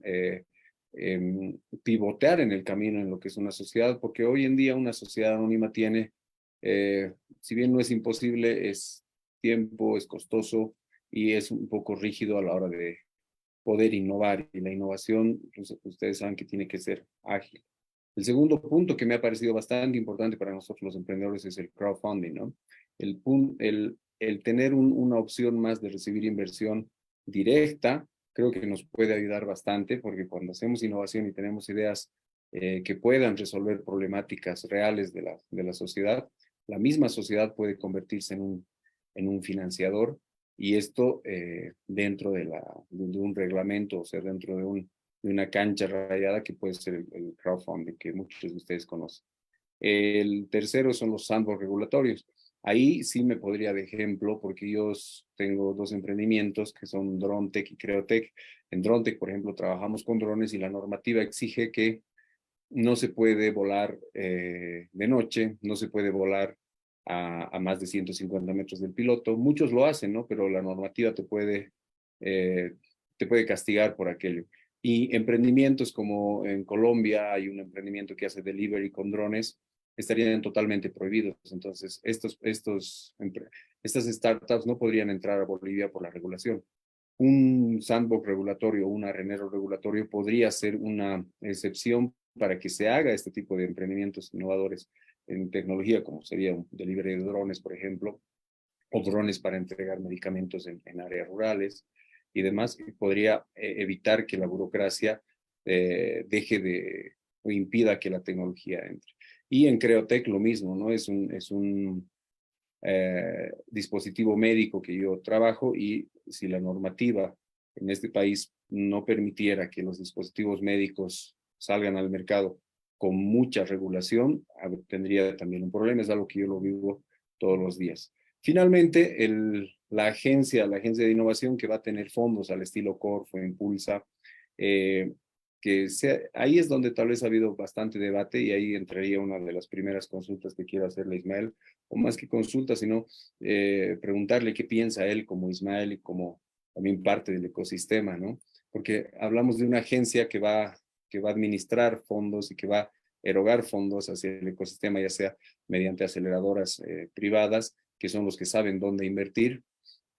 S3: pivotear en el camino en lo que es una sociedad, porque hoy en día una sociedad anónima tiene, si bien no es imposible, es tiempo, es costoso y es un poco rígido a la hora de poder innovar. Y la innovación, pues, ustedes saben que tiene que ser ágil. El segundo punto que me ha parecido bastante importante para nosotros los emprendedores es el crowdfunding, ¿no? El tener una opción más de recibir inversión directa, creo que nos puede ayudar bastante, porque cuando hacemos innovación y tenemos ideas que puedan resolver problemáticas reales de la sociedad, la misma sociedad puede convertirse en un financiador, y esto dentro de un reglamento, o sea, dentro de una cancha rayada que puede ser el crowdfunding, que muchos de ustedes conocen. El tercero son los sandbox regulatorios. Ahí sí me podría de ejemplo, porque yo tengo dos emprendimientos que son DroneTech y Creotech. En DroneTech, por ejemplo, trabajamos con drones y la normativa exige que no se puede volar de noche, no se puede volar a más de 150 metros del piloto. Muchos lo hacen, ¿no? Pero la normativa te puede castigar por aquello. Y emprendimientos como en Colombia hay un emprendimiento que hace delivery con drones, estarían totalmente prohibidos. Entonces, estas startups no podrían entrar a Bolivia por la regulación. Un sandbox regulatorio, un arenero regulatorio podría ser una excepción para que se haga este tipo de emprendimientos innovadores en tecnología, como sería un delivery de drones, por ejemplo, o drones para entregar medicamentos en áreas rurales y demás, y podría evitar que la burocracia deje de o impida que la tecnología entre. Y en Creotech lo mismo, ¿no? Es un dispositivo médico que yo trabajo, y si la normativa en este país no permitiera que los dispositivos médicos salgan al mercado con mucha regulación, tendría también un problema. Es algo que yo lo vivo todos los días. Finalmente, la agencia de innovación, que va a tener fondos al estilo Corfo, Impulsa, ahí es donde tal vez ha habido bastante debate, y ahí entraría una de las primeras consultas que quiero hacerle a Ismael, o más que consulta, sino preguntarle qué piensa él como Ismael y como también parte del ecosistema, ¿no? Porque hablamos de una agencia que va a administrar fondos y que va a erogar fondos hacia el ecosistema, ya sea mediante aceleradoras privadas, que son los que saben dónde invertir.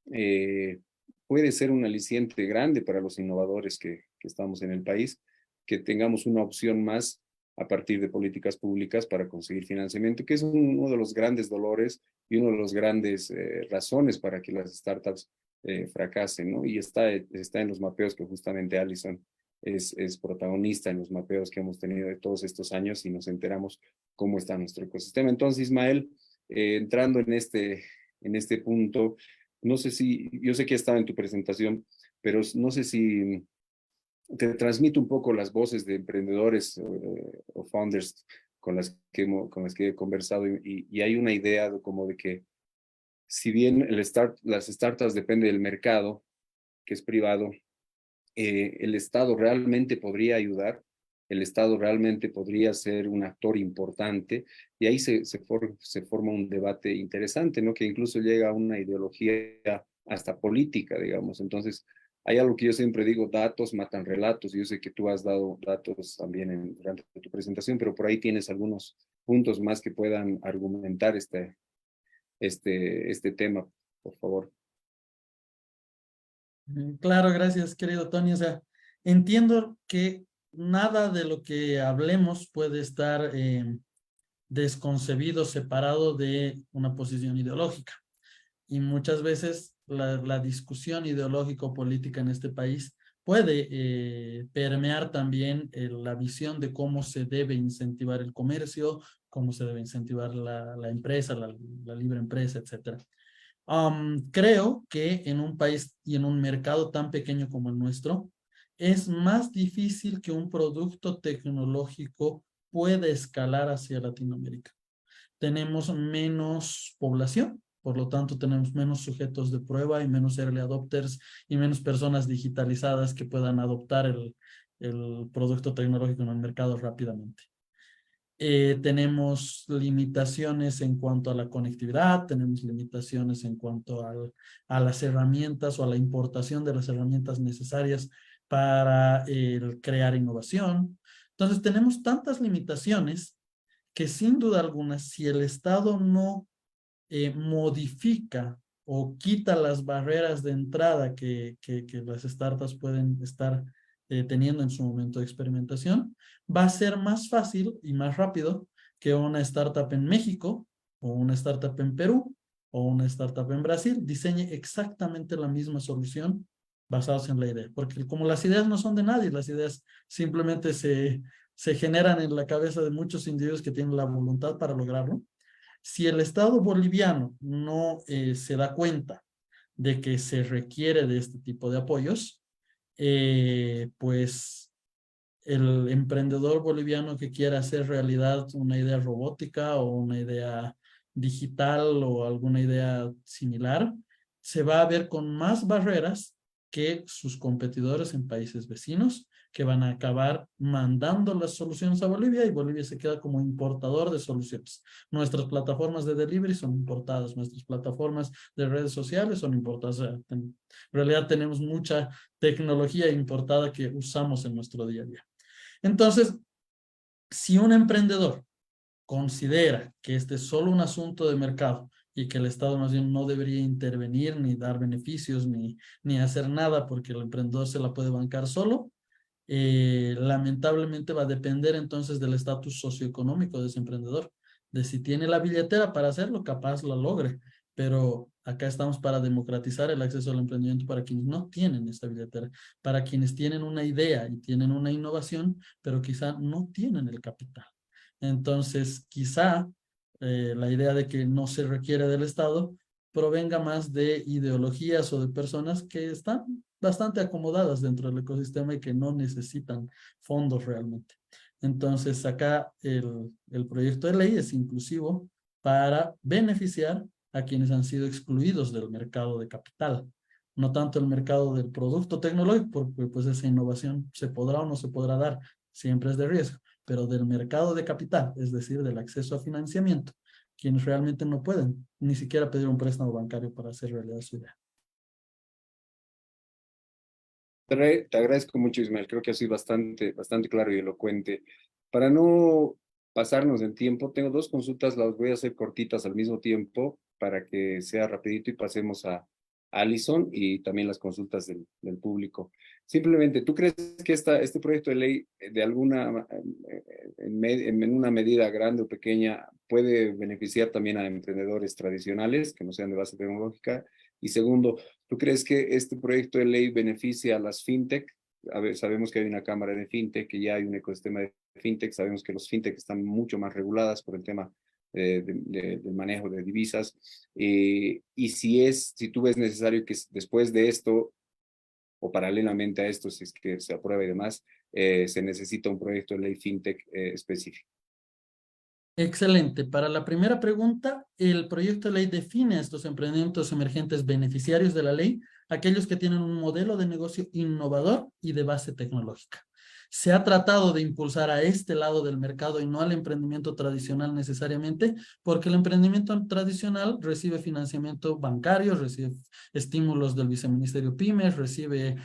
S3: Puede ser un aliciente grande para los innovadores que estamos en el país, que tengamos una opción más a partir de políticas públicas para conseguir financiamiento, que es uno de los grandes dolores y uno de los grandes razones para que las startups fracasen, ¿no? Y está en los mapeos que justamente Allison es protagonista en los mapeos que hemos tenido de todos estos años, y nos enteramos cómo está nuestro ecosistema. Entonces, Ismael, entrando en este punto, no sé si, yo sé que estaba en tu presentación, pero no sé si te transmito un poco las voces de emprendedores o founders con las que he conversado, y hay una idea como de que, si bien las startups dependen del mercado, que es privado, el Estado realmente podría ayudar, el Estado realmente podría ser un actor importante, y ahí se forma un debate interesante, ¿no? Que incluso llega a una ideología hasta política, digamos. Entonces, hay algo que yo siempre digo: datos matan relatos, y yo sé que tú has dado datos también durante tu presentación, pero por ahí tienes algunos puntos más que puedan argumentar este tema, por favor.
S2: Claro, gracias, querido Tony. O sea, entiendo que nada de lo que hablemos puede estar desconcebido, separado de una posición ideológica. Y muchas veces la discusión ideológico-política en este país puede permear también la visión de cómo se debe incentivar el comercio, cómo se debe incentivar la empresa, la libre empresa, etcétera. Creo que en un país y en un mercado tan pequeño como el nuestro, es más difícil que un producto tecnológico pueda escalar hacia Latinoamérica. Tenemos menos población, por lo tanto tenemos menos sujetos de prueba y menos early adopters y menos personas digitalizadas que puedan adoptar el producto tecnológico en el mercado rápidamente. Tenemos limitaciones en cuanto a la conectividad, tenemos limitaciones en cuanto a las herramientas o a la importación de las herramientas necesarias para crear innovación. Entonces tenemos tantas limitaciones que sin duda alguna, si el Estado no modifica o quita las barreras de entrada que las startups pueden estar teniendo en su momento de experimentación, va a ser más fácil y más rápido que una startup en México o una startup en Perú o una startup en Brasil diseñe exactamente la misma solución basados en la idea. Porque como las ideas no son de nadie, las ideas simplemente se generan en la cabeza de muchos individuos que tienen la voluntad para lograrlo. Si el Estado boliviano no se da cuenta de que se requiere de este tipo de apoyos, pues el emprendedor boliviano que quiera hacer realidad una idea robótica o una idea digital o alguna idea similar, se va a ver con más barreras que sus competidores en países vecinos, que van a acabar mandando las soluciones a Bolivia y Bolivia se queda como importador de soluciones. Nuestras plataformas de delivery son importadas, nuestras plataformas de redes sociales son importadas. O sea, en realidad tenemos mucha tecnología importada que usamos en nuestro día a día. Entonces, si un emprendedor considera que este es solo un asunto de mercado y que el Estado más bien no debería intervenir ni dar beneficios ni hacer nada porque el emprendedor se la puede bancar solo, lamentablemente va a depender entonces del estatus socioeconómico de ese emprendedor, de si tiene la billetera para hacerlo, capaz lo logre, pero acá estamos para democratizar el acceso al emprendimiento para quienes no tienen esta billetera, para quienes tienen una idea y tienen una innovación, pero quizá no tienen el capital. Entonces, quizá la idea de que no se requiere del Estado provenga más de ideologías o de personas que están bastante acomodadas dentro del ecosistema y que no necesitan fondos realmente. Entonces, acá el proyecto de ley es inclusivo para beneficiar a quienes han sido excluidos del mercado de capital, no tanto el mercado del producto tecnológico, porque pues esa innovación se podrá o no se podrá dar, siempre es de riesgo, pero del mercado de capital, es decir, del acceso a financiamiento, quienes realmente no pueden ni siquiera pedir un préstamo bancario para hacer realidad su idea.
S3: Te agradezco mucho, Ismael. Creo que ha sido bastante claro y elocuente. Para no pasarnos en tiempo, tengo dos consultas, las voy a hacer cortitas al mismo tiempo para que sea rapidito y pasemos a Alison y también las consultas del público. Simplemente, ¿tú crees que este proyecto de ley de alguna, en una medida grande o pequeña puede beneficiar también a emprendedores tradicionales que no sean de base tecnológica? Y segundo, ¿tú crees que este proyecto de ley beneficia a las fintech? A ver, sabemos que hay una cámara de fintech, que ya hay un ecosistema de fintech, sabemos que los fintech están mucho más reguladas por el tema del manejo de divisas. Y si tú ves necesario que después de esto, o paralelamente a esto, si es que se aprueba y demás, se necesita un proyecto de ley fintech específico.
S2: Excelente. Para la primera pregunta, el proyecto de ley define a estos emprendimientos emergentes beneficiarios de la ley, aquellos que tienen un modelo de negocio innovador y de base tecnológica. Se ha tratado de impulsar a este lado del mercado y no al emprendimiento tradicional necesariamente, porque el emprendimiento tradicional recibe financiamiento bancario, recibe estímulos del viceministerio Pymes, recibe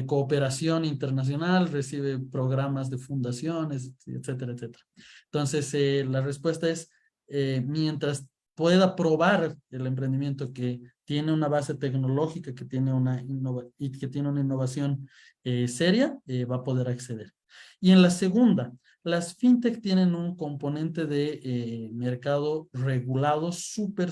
S2: cooperación internacional, recibe programas de fundaciones, etcétera, etcétera. Entonces, la respuesta es, mientras pueda probar el emprendimiento que tiene una base tecnológica, que tiene una innovación seria, va a poder acceder. Y en la segunda, las fintech tienen un componente de mercado regulado súper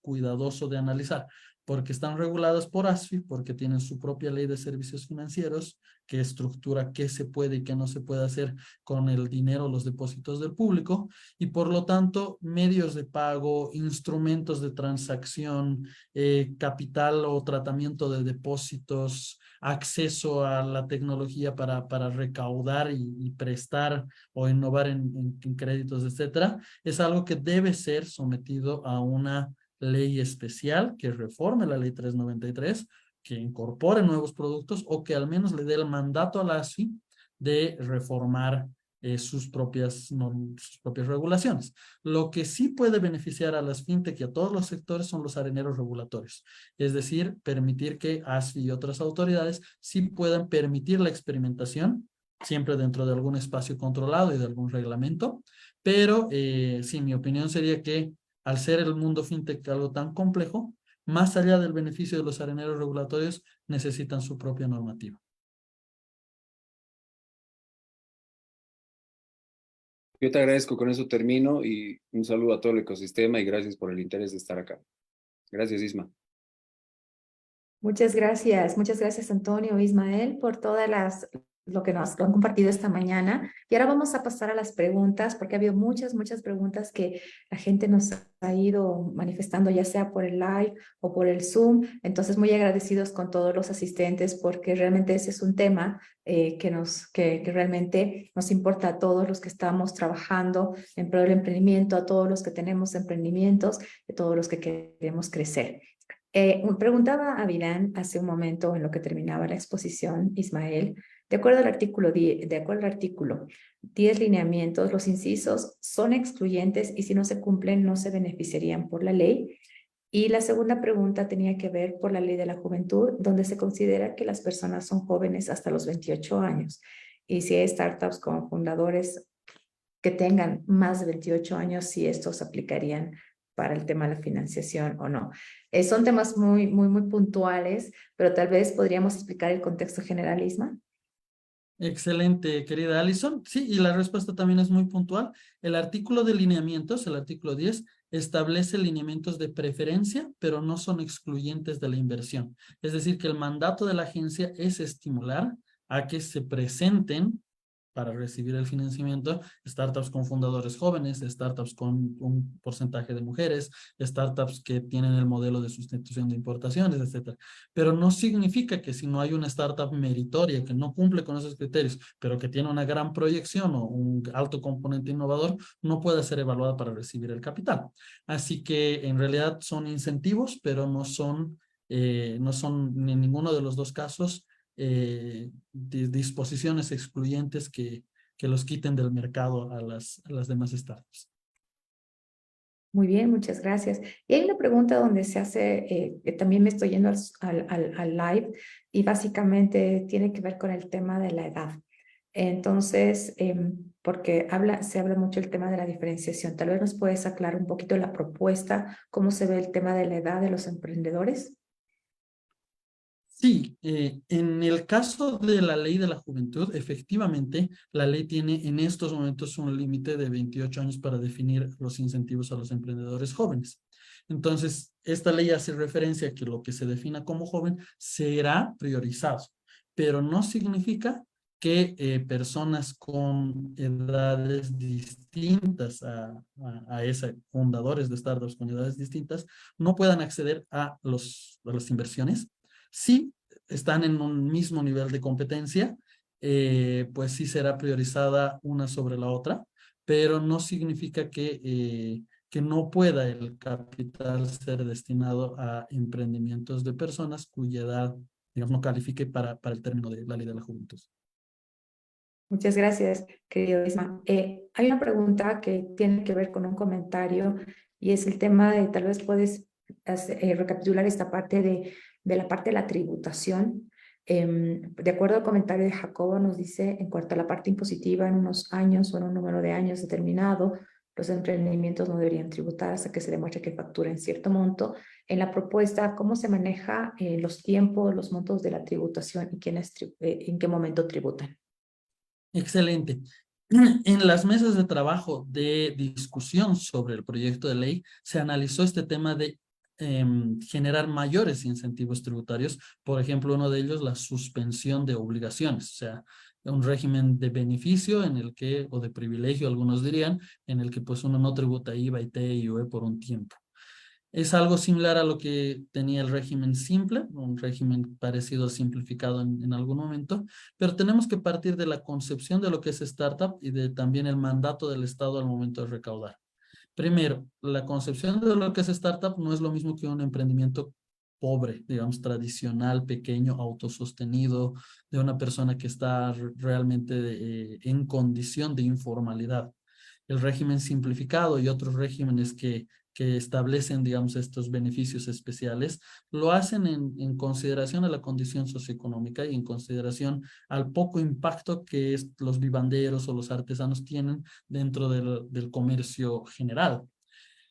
S2: cuidadoso de analizar, porque están reguladas por ASFI, porque tienen su propia ley de servicios financieros que estructura qué se puede y qué no se puede hacer con el dinero, los depósitos del público, y por lo tanto medios de pago, instrumentos de transacción, capital o tratamiento de depósitos, acceso a la tecnología para recaudar y prestar o innovar en créditos, etcétera, es algo que debe ser sometido a una ley especial que reforme la ley 393, que incorpore nuevos productos o que al menos le dé el mandato a la ASFI de reformar sus propias regulaciones. Lo que sí puede beneficiar a las fintech y a todos los sectores son los areneros regulatorios. Es decir, permitir que ASFI y otras autoridades sí puedan permitir la experimentación, siempre dentro de algún espacio controlado y de algún reglamento. Pero sí, mi opinión sería que al ser el mundo fintech algo tan complejo, más allá del beneficio de los areneros regulatorios, necesitan su propia normativa.
S3: Yo te agradezco, con eso termino y un saludo a todo el ecosistema y gracias por el interés de estar acá. Gracias, Isma.
S1: Muchas gracias Antonio, Ismael, por lo que nos han compartido esta mañana. Y ahora vamos a pasar a las preguntas, porque ha habido muchas preguntas que la gente nos ha ido manifestando, ya sea por el live o por el Zoom. Entonces, muy agradecidos con todos los asistentes, porque realmente ese es un tema que realmente nos importa a todos los que estamos trabajando en pro del emprendimiento, a todos los que tenemos emprendimientos, a todos los que queremos crecer. Preguntaba a Vilán hace un momento en lo que terminaba la exposición, Ismael, de acuerdo al artículo 10 lineamientos, los incisos son excluyentes y si no se cumplen no se beneficiarían por la ley. Y la segunda pregunta tenía que ver por la ley de la juventud, donde se considera que las personas son jóvenes hasta los 28 años. Y si hay startups con fundadores que tengan más de 28 años, si estos aplicarían para el tema de la financiación o no. Son temas muy puntuales, pero tal vez podríamos explicar el contexto general, Isma.
S2: Excelente, querida Alison. Sí, y la respuesta también es muy puntual. El artículo de lineamientos, el artículo 10, establece lineamientos de preferencia, pero no son excluyentes de la inversión. Es decir, que el mandato de la agencia es estimular a que se presenten para recibir el financiamiento, startups con fundadores jóvenes, startups con un porcentaje de mujeres, startups que tienen el modelo de sustitución de importaciones, etc. Pero no significa que si no hay una startup meritoria que no cumple con esos criterios, pero que tiene una gran proyección o un alto componente innovador, no pueda ser evaluada para recibir el capital. Así que en realidad son incentivos, pero no son en ninguno de los dos casos disposiciones excluyentes que los quiten del mercado a las demás startups.
S1: Muy bien, muchas gracias. Y hay una pregunta donde se hace, también me estoy yendo al live y básicamente tiene que ver con el tema de la edad. Entonces, porque se habla mucho el tema de la diferenciación. Tal vez nos puedes aclarar un poquito la propuesta, cómo se ve el tema de la edad de los emprendedores.
S2: Sí, en el caso de la ley de la juventud, efectivamente, la ley tiene en estos momentos un límite de 28 años para definir los incentivos a los emprendedores jóvenes. Entonces, esta ley hace referencia a que lo que se defina como joven será priorizado, pero no significa que personas con edades distintas a esa, fundadores de startups con edades distintas, no puedan acceder a las inversiones. Si están en un mismo nivel de competencia, pues sí será priorizada una sobre la otra, pero no significa que no pueda el capital ser destinado a emprendimientos de personas cuya edad, digamos, no califique para el término de la ley de la juventud.
S1: Muchas gracias, querido Isma. Hay una pregunta que tiene que ver con un comentario y es el tema de, tal vez puedes recapitular esta parte de la parte de la tributación. De acuerdo al comentario de Jacobo, nos dice, en cuanto a la parte impositiva, en unos años o en un número de años determinado, los emprendimientos no deberían tributar hasta que se demuestre que facturen cierto monto. En la propuesta, ¿cómo se maneja los tiempos, los montos de la tributación y en qué momento tributan?
S2: Excelente. En las mesas de trabajo de discusión sobre el proyecto de ley se analizó este tema de generar mayores incentivos tributarios. Por ejemplo, uno de ellos, la suspensión de obligaciones, o sea, un régimen de beneficio en el que, o de privilegio, algunos dirían, en el que pues uno no tributa IVA y TE y UE por un tiempo. Es algo similar a lo que tenía el régimen simple, un régimen parecido simplificado en algún momento, pero tenemos que partir de la concepción de lo que es startup y de también el mandato del Estado al momento de recaudar. Primero, la concepción de lo que es startup no es lo mismo que un emprendimiento pobre, digamos, tradicional, pequeño, autosostenido, de una persona que está realmente en condición de informalidad. El régimen simplificado y otros regímenes que establecen, digamos, estos beneficios especiales, lo hacen en consideración a la condición socioeconómica y en consideración al poco impacto que los vivanderos o los artesanos tienen dentro del comercio general.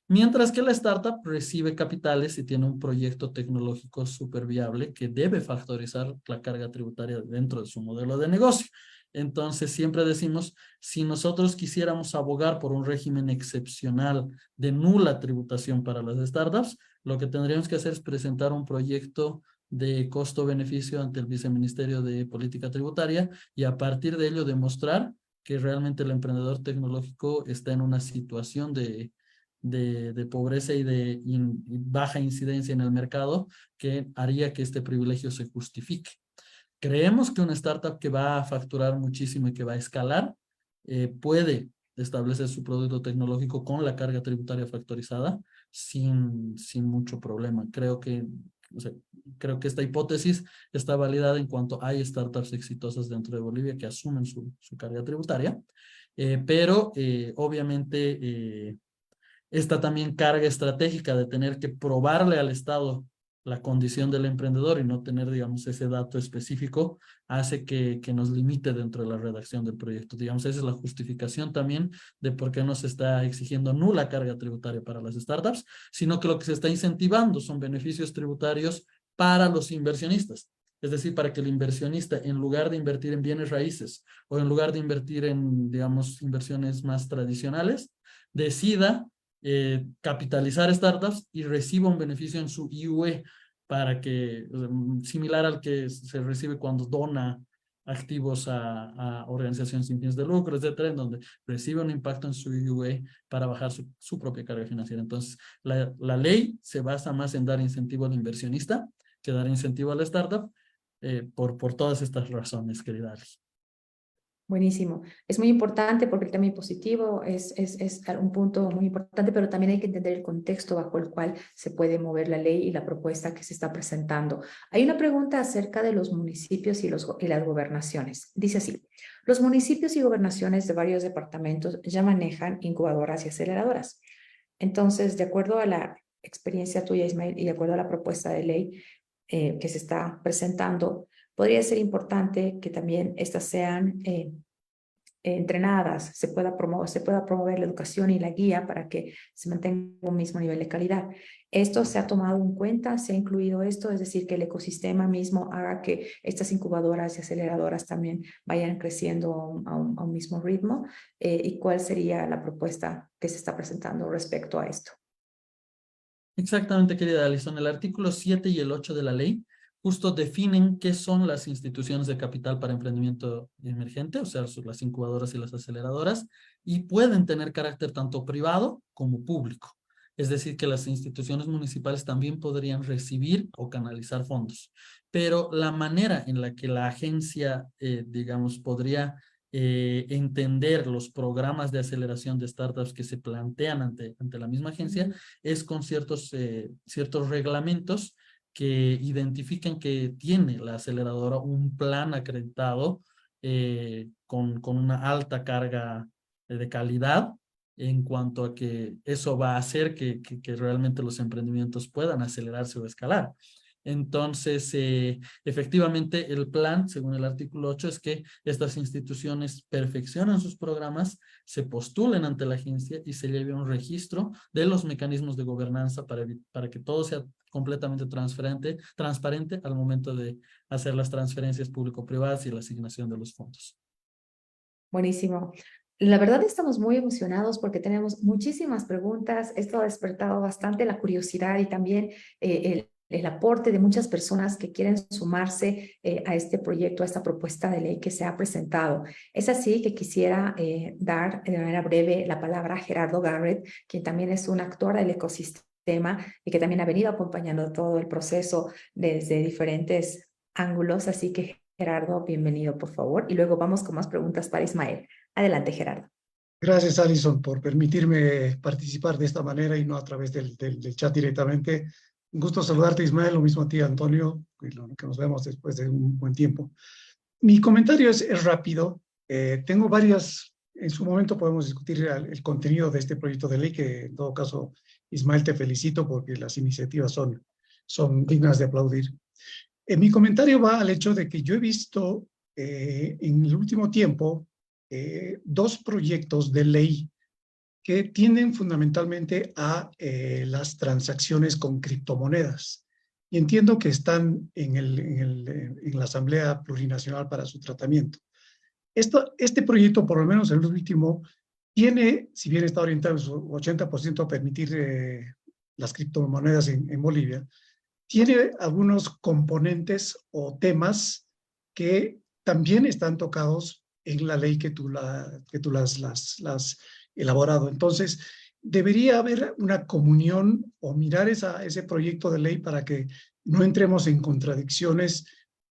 S2: Mientras que la startup recibe capitales y tiene un proyecto tecnológico súper viable que debe factorizar la carga tributaria dentro de su modelo de negocio. Entonces, siempre decimos, si nosotros quisiéramos abogar por un régimen excepcional de nula tributación para las startups, lo que tendríamos que hacer es presentar un proyecto de costo-beneficio ante el Viceministerio de Política Tributaria y a partir de ello demostrar que realmente el emprendedor tecnológico está en una situación de pobreza y de baja incidencia en el mercado que haría que este privilegio se justifique. Creemos que una startup que va a facturar muchísimo y que va a escalar puede establecer su producto tecnológico con la carga tributaria factorizada sin mucho problema. Creo que esta hipótesis está validada en cuanto hay startups exitosas dentro de Bolivia que asumen su carga tributaria, pero obviamente esta también carga estratégica de tener que probarle al Estado la condición del emprendedor y no tener, digamos, ese dato específico, hace que nos limite dentro de la redacción del proyecto. Digamos, esa es la justificación también de por qué no se está exigiendo nula carga tributaria para las startups, sino que lo que se está incentivando son beneficios tributarios para los inversionistas. Es decir, para que el inversionista, en lugar de invertir en bienes raíces o en lugar de invertir en, digamos, inversiones más tradicionales, decida capitalizar startups y reciba un beneficio en su IUE para que, similar al que se recibe cuando dona activos a organizaciones sin fines de lucro, etcétera, en donde recibe un impacto en su IUE para bajar su propia carga financiera. Entonces, la ley se basa más en dar incentivo al inversionista que dar incentivo a la startup por todas estas razones, querida Ali.
S1: Buenísimo. Es muy importante porque el tema impositivo es un punto muy importante, pero también hay que entender el contexto bajo el cual se puede mover la ley y la propuesta que se está presentando. Hay una pregunta acerca de los municipios y las gobernaciones. Dice así, los municipios y gobernaciones de varios departamentos ya manejan incubadoras y aceleradoras. Entonces, de acuerdo a la experiencia tuya, Ismael, y de acuerdo a la propuesta de ley que se está presentando, podría ser importante que también estas sean entrenadas, se pueda promover la educación y la guía para que se mantenga un mismo nivel de calidad. ¿Esto se ha tomado en cuenta? ¿Se ha incluido esto? Es decir, que el ecosistema mismo haga que estas incubadoras y aceleradoras también vayan creciendo a un mismo ritmo. ¿Y cuál sería la propuesta que se está presentando respecto a esto?
S2: Exactamente, querida Alison. El artículo 7 y el 8 de la ley justo definen qué son las instituciones de capital para emprendimiento emergente, o sea, las incubadoras y las aceleradoras, y pueden tener carácter tanto privado como público. Es decir, que las instituciones municipales también podrían recibir o canalizar fondos. Pero la manera en la que la agencia, digamos, podría entender los programas de aceleración de startups que se plantean ante la misma agencia es con ciertos reglamentos que identifiquen que tiene la aceleradora un plan acreditado con una alta carga de calidad en cuanto a que eso va a hacer que realmente los emprendimientos puedan acelerarse o escalar. Entonces, efectivamente, el plan, según el artículo 8, es que estas instituciones perfeccionen sus programas, se postulen ante la agencia y se lleve un registro de los mecanismos de gobernanza para que todo sea completamente transparente al momento de hacer las transferencias público-privadas y la asignación de los fondos.
S1: Buenísimo. La verdad estamos muy emocionados porque tenemos muchísimas preguntas. Esto ha despertado bastante la curiosidad y también el aporte de muchas personas que quieren sumarse a este proyecto, a esta propuesta de ley que se ha presentado. Es así que quisiera dar de manera breve la palabra a Gerardo Garrett, quien también es un actor del ecosistema y que también ha venido acompañando todo el proceso desde diferentes ángulos. Así que, Gerardo, bienvenido, por favor. Y luego vamos con más preguntas para Ismael. Adelante, Gerardo.
S4: Gracias, Alison, por permitirme participar de esta manera y no a través del chat directamente. Un gusto saludarte, Ismael, lo mismo a ti, Antonio, que nos vemos después de un buen tiempo. Mi comentario es rápido. Tengo varias, en su momento podemos discutir el contenido de este proyecto de ley, que en todo caso, Ismael, te felicito porque las iniciativas son dignas de aplaudir. Mi comentario va al hecho de que yo he visto en el último tiempo dos proyectos de ley que tienden fundamentalmente a las transacciones con criptomonedas. Y entiendo que están en la Asamblea Plurinacional para su tratamiento. Este proyecto, por lo menos el último, tiene, si bien está orientado en su 80% a permitir las criptomonedas en Bolivia, tiene algunos componentes o temas que también están tocados en la ley que tú las elaborado. Entonces, debería haber una comunión o mirar ese proyecto de ley para que no entremos en contradicciones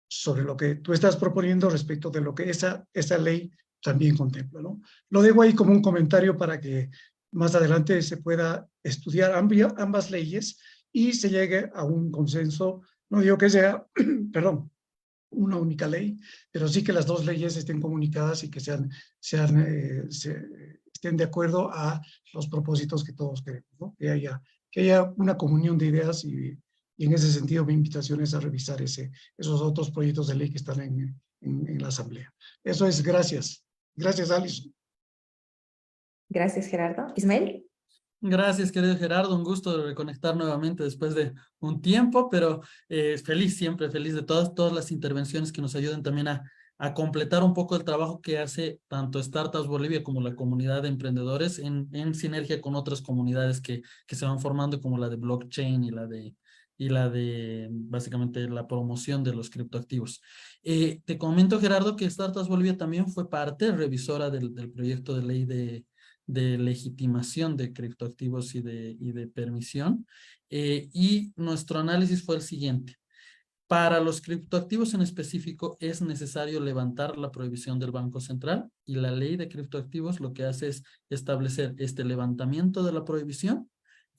S4: sobre lo que tú estás proponiendo respecto de lo que esa ley también contempla, ¿no? Lo dejo ahí como un comentario para que más adelante se pueda estudiar ambas leyes y se llegue a un consenso. No digo que sea, perdón, una única ley, pero sí que las dos leyes estén comunicadas y que estén de acuerdo a los propósitos que todos queremos, ¿no? Que haya una comunión de ideas y en ese sentido mi invitación es a revisar esos otros proyectos de ley que están en la Asamblea. Eso es, gracias. Gracias, Alison.
S1: Gracias, Gerardo. Ismael.
S2: Gracias, querido Gerardo. Un gusto de reconectar nuevamente después de un tiempo, pero feliz, siempre feliz de todas las intervenciones que nos ayuden también a completar un poco el trabajo que hace tanto Startups Bolivia como la comunidad de emprendedores en sinergia con otras comunidades que se van formando, como la de blockchain y la de básicamente la promoción de los criptoactivos. Te comento, Gerardo, que Startups Bolivia también fue parte revisora del proyecto de ley de legitimación de criptoactivos y de permisión. Y nuestro análisis fue el siguiente. Para los criptoactivos en específico es necesario levantar la prohibición del Banco Central, y la ley de criptoactivos lo que hace es establecer este levantamiento de la prohibición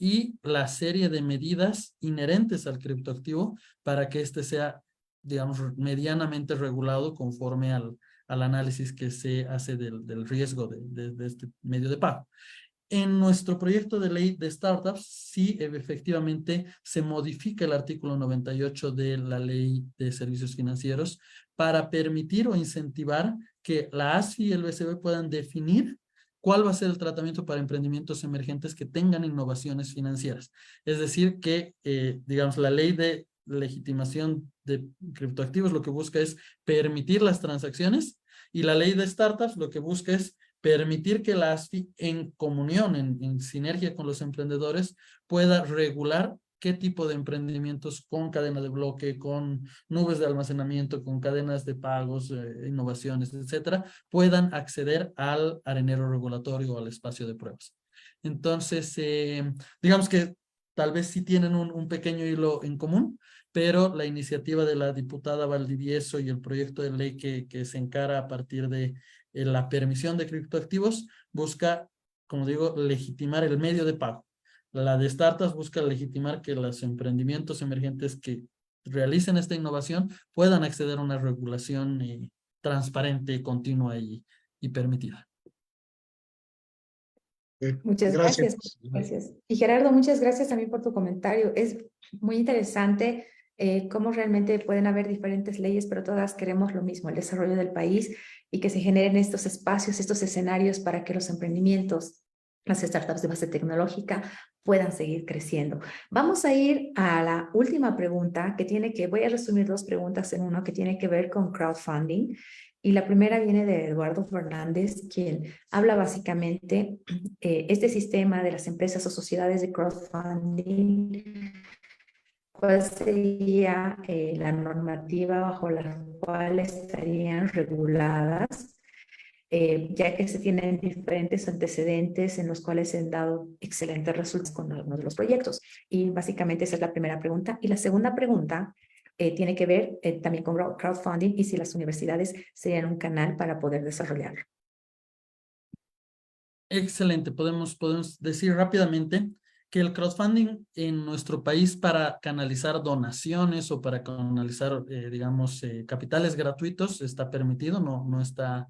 S2: y la serie de medidas inherentes al criptoactivo para que éste sea, digamos, medianamente regulado conforme al análisis que se hace del riesgo de este medio de pago. En nuestro proyecto de ley de startups, sí, efectivamente, se modifica el artículo 98 de la ley de servicios financieros para permitir o incentivar que la ASFI y el BCB puedan definir cuál va a ser el tratamiento para emprendimientos emergentes que tengan innovaciones financieras. Es decir, que, digamos, la ley de legitimación de criptoactivos lo que busca es permitir las transacciones, y la ley de startups lo que busca es permitir que la ASFI, en comunión, en sinergia con los emprendedores, pueda regular qué tipo de emprendimientos con cadena de bloque, con nubes de almacenamiento, con cadenas de pagos, innovaciones, etcétera, puedan acceder al arenero regulatorio o al espacio de pruebas. Entonces, digamos que tal vez sí tienen un pequeño hilo en común, pero la iniciativa de la diputada Valdivieso y el proyecto de ley que se encara a partir de la permisión de criptoactivos busca, como digo, legitimar el medio de pago. La de startups busca legitimar que los emprendimientos emergentes que realicen esta innovación puedan acceder a una regulación transparente, continua y permitida.
S1: Muchas
S4: Gracias.
S1: gracias. Y Gerardo, muchas gracias también por tu comentario. Es muy interesante cómo realmente pueden haber diferentes leyes, pero todas queremos lo mismo, el desarrollo del país, y que se generen estos espacios, estos escenarios para que los emprendimientos, las startups de base tecnológica puedan seguir creciendo. Vamos a ir a la última pregunta voy a resumir dos preguntas en uno, que tiene que ver con crowdfunding. Y la primera viene de Eduardo Fernández, quien habla básicamente este sistema de las empresas o sociedades de crowdfunding. ¿Cuál sería la normativa bajo la cual estarían reguladas? Ya que se tienen diferentes antecedentes en los cuales se han dado excelentes resultados con algunos de los proyectos. Y básicamente esa es la primera pregunta. Y la segunda pregunta tiene que ver también con crowdfunding y si las universidades serían un canal para poder desarrollarlo.
S2: Excelente, podemos decir rápidamente que el crowdfunding en nuestro país para canalizar donaciones o para canalizar, digamos, capitales gratuitos está permitido, no está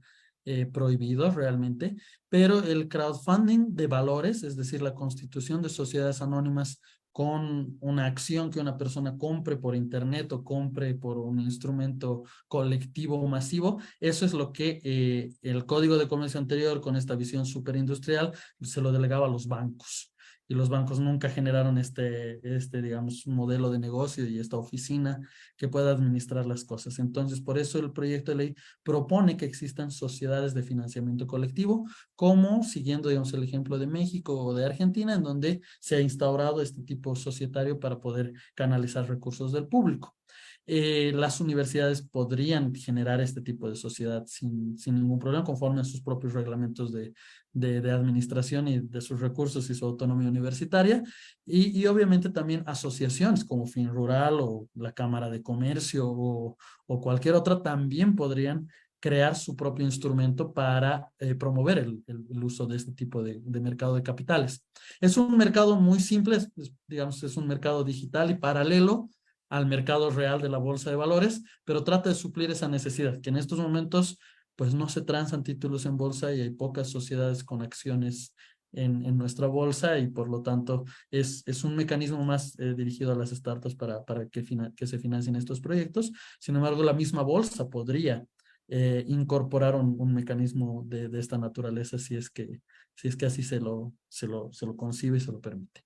S2: prohibido realmente, pero el crowdfunding de valores, es decir, la constitución de sociedades anónimas con una acción que una persona compre por internet o compre por un instrumento colectivo o masivo, eso es lo que el Código de Comercio anterior, con esta visión superindustrial, se lo delegaba a los bancos. Y los bancos nunca generaron digamos, modelo de negocio y esta oficina que pueda administrar las cosas. Entonces, por eso el proyecto de ley propone que existan sociedades de financiamiento colectivo, como siguiendo, digamos, el ejemplo de México o de Argentina, en donde se ha instaurado este tipo societario para poder canalizar recursos del público. Las universidades podrían generar este tipo de sociedad sin ningún problema, conforme a sus propios reglamentos de administración y de sus recursos y su autonomía universitaria, y obviamente también asociaciones como Fin Rural o la Cámara de Comercio o cualquier otra también podrían crear su propio instrumento para promover el uso de este tipo de mercado de capitales. Es un mercado muy simple, digamos, es un mercado digital y paralelo al mercado real de la bolsa de valores, pero trata de suplir esa necesidad, que en estos momentos pues no se transan títulos en bolsa y hay pocas sociedades con acciones en nuestra bolsa, y por lo tanto es un mecanismo más dirigido a las startups para que se financien estos proyectos. Sin embargo, la misma bolsa podría incorporar un mecanismo de esta naturaleza si es que así se lo concibe y se lo permite.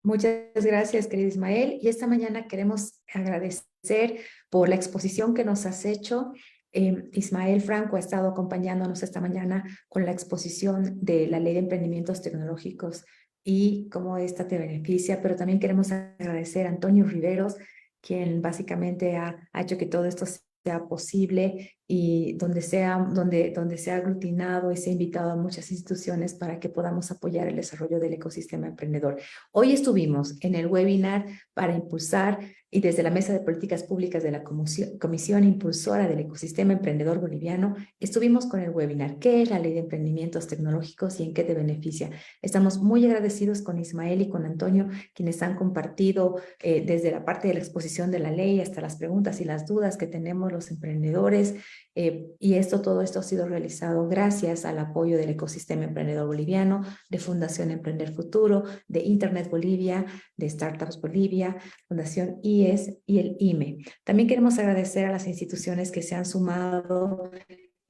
S1: Muchas gracias, querido Ismael. Y esta mañana queremos agradecer por la exposición que nos has hecho. Ismael Franco ha estado acompañándonos esta mañana con la exposición de la Ley de Emprendimientos Tecnológicos y cómo esta te beneficia, pero también queremos agradecer a Antonio Riveros, quien básicamente ha hecho que todo esto sea posible y donde se ha aglutinado y se ha invitado a muchas instituciones para que podamos apoyar el desarrollo del ecosistema emprendedor. Hoy estuvimos en el webinar para impulsar y desde la Mesa de Políticas Públicas de la Comisión Impulsora del Ecosistema Emprendedor Boliviano, estuvimos con el webinar ¿Qué es la Ley de Emprendimientos Tecnológicos y en qué te beneficia? Estamos muy agradecidos con Ismael y con Antonio, quienes han compartido desde la parte de la exposición de la ley hasta las preguntas y las dudas que tenemos los emprendedores. Y todo esto ha sido realizado gracias al apoyo del ecosistema emprendedor boliviano, de Fundación Emprender Futuro, de Internet Bolivia, de Startups Bolivia, Fundación IES y el IME. También queremos agradecer a las instituciones que se han sumado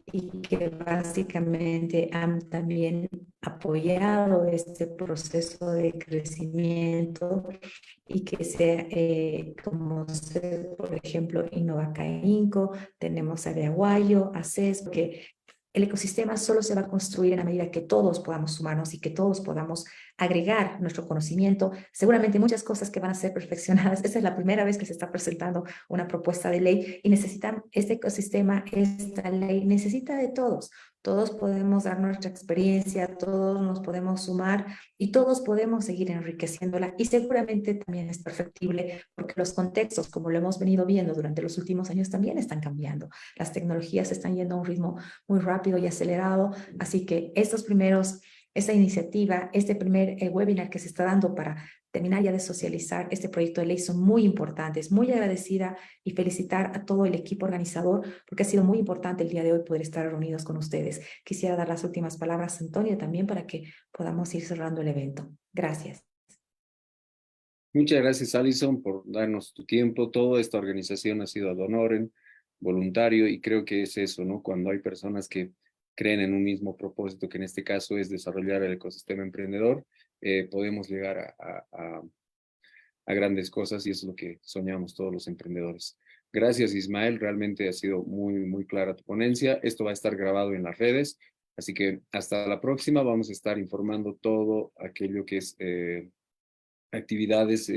S1: y que básicamente han también apoyado este proceso de crecimiento y que sea, como por ejemplo, Innovaca Inco, tenemos a Viaguayo, ACES, porque el ecosistema solo se va a construir en la medida que todos podamos sumarnos y que todos podamos agregar nuestro conocimiento. Seguramente muchas cosas que van a ser perfeccionadas. Esta es la primera vez que se está presentando una propuesta de ley y necesitan este ecosistema, esta ley necesita de todos. Todos podemos dar nuestra experiencia, todos nos podemos sumar y todos podemos seguir enriqueciéndola, y seguramente también es perfectible porque los contextos, como lo hemos venido viendo durante los últimos años, también están cambiando. Las tecnologías están yendo a un ritmo muy rápido y acelerado, así que esta iniciativa, este primer webinar que se está dando para terminar ya de socializar este proyecto de ley son muy importantes. Muy agradecida y felicitar a todo el equipo organizador porque ha sido muy importante el día de hoy poder estar reunidos con ustedes. Quisiera dar las últimas palabras a Antonio también para que podamos ir cerrando el evento. Gracias.
S3: Muchas gracias, Alison, por darnos tu tiempo. Toda esta organización ha sido ad honorem, voluntario, y creo que es eso, ¿no? Cuando hay personas que creen en un mismo propósito, que en este caso es desarrollar el ecosistema emprendedor, podemos llegar a grandes cosas, y eso es lo que soñamos todos los emprendedores. Gracias, Ismael, realmente ha sido muy, muy clara tu ponencia. Esto va a estar grabado en las redes, así que hasta la próxima. Vamos a estar informando todo aquello que es actividades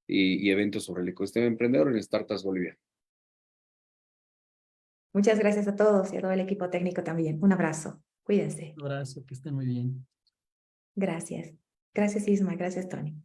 S3: y eventos sobre el ecosistema emprendedor en Startups Bolivia.
S1: Muchas gracias a todos y a todo el equipo técnico también. Un abrazo. Cuídense.
S2: Un abrazo, que estén muy bien.
S1: Gracias. Gracias, Isma. Gracias, Tony.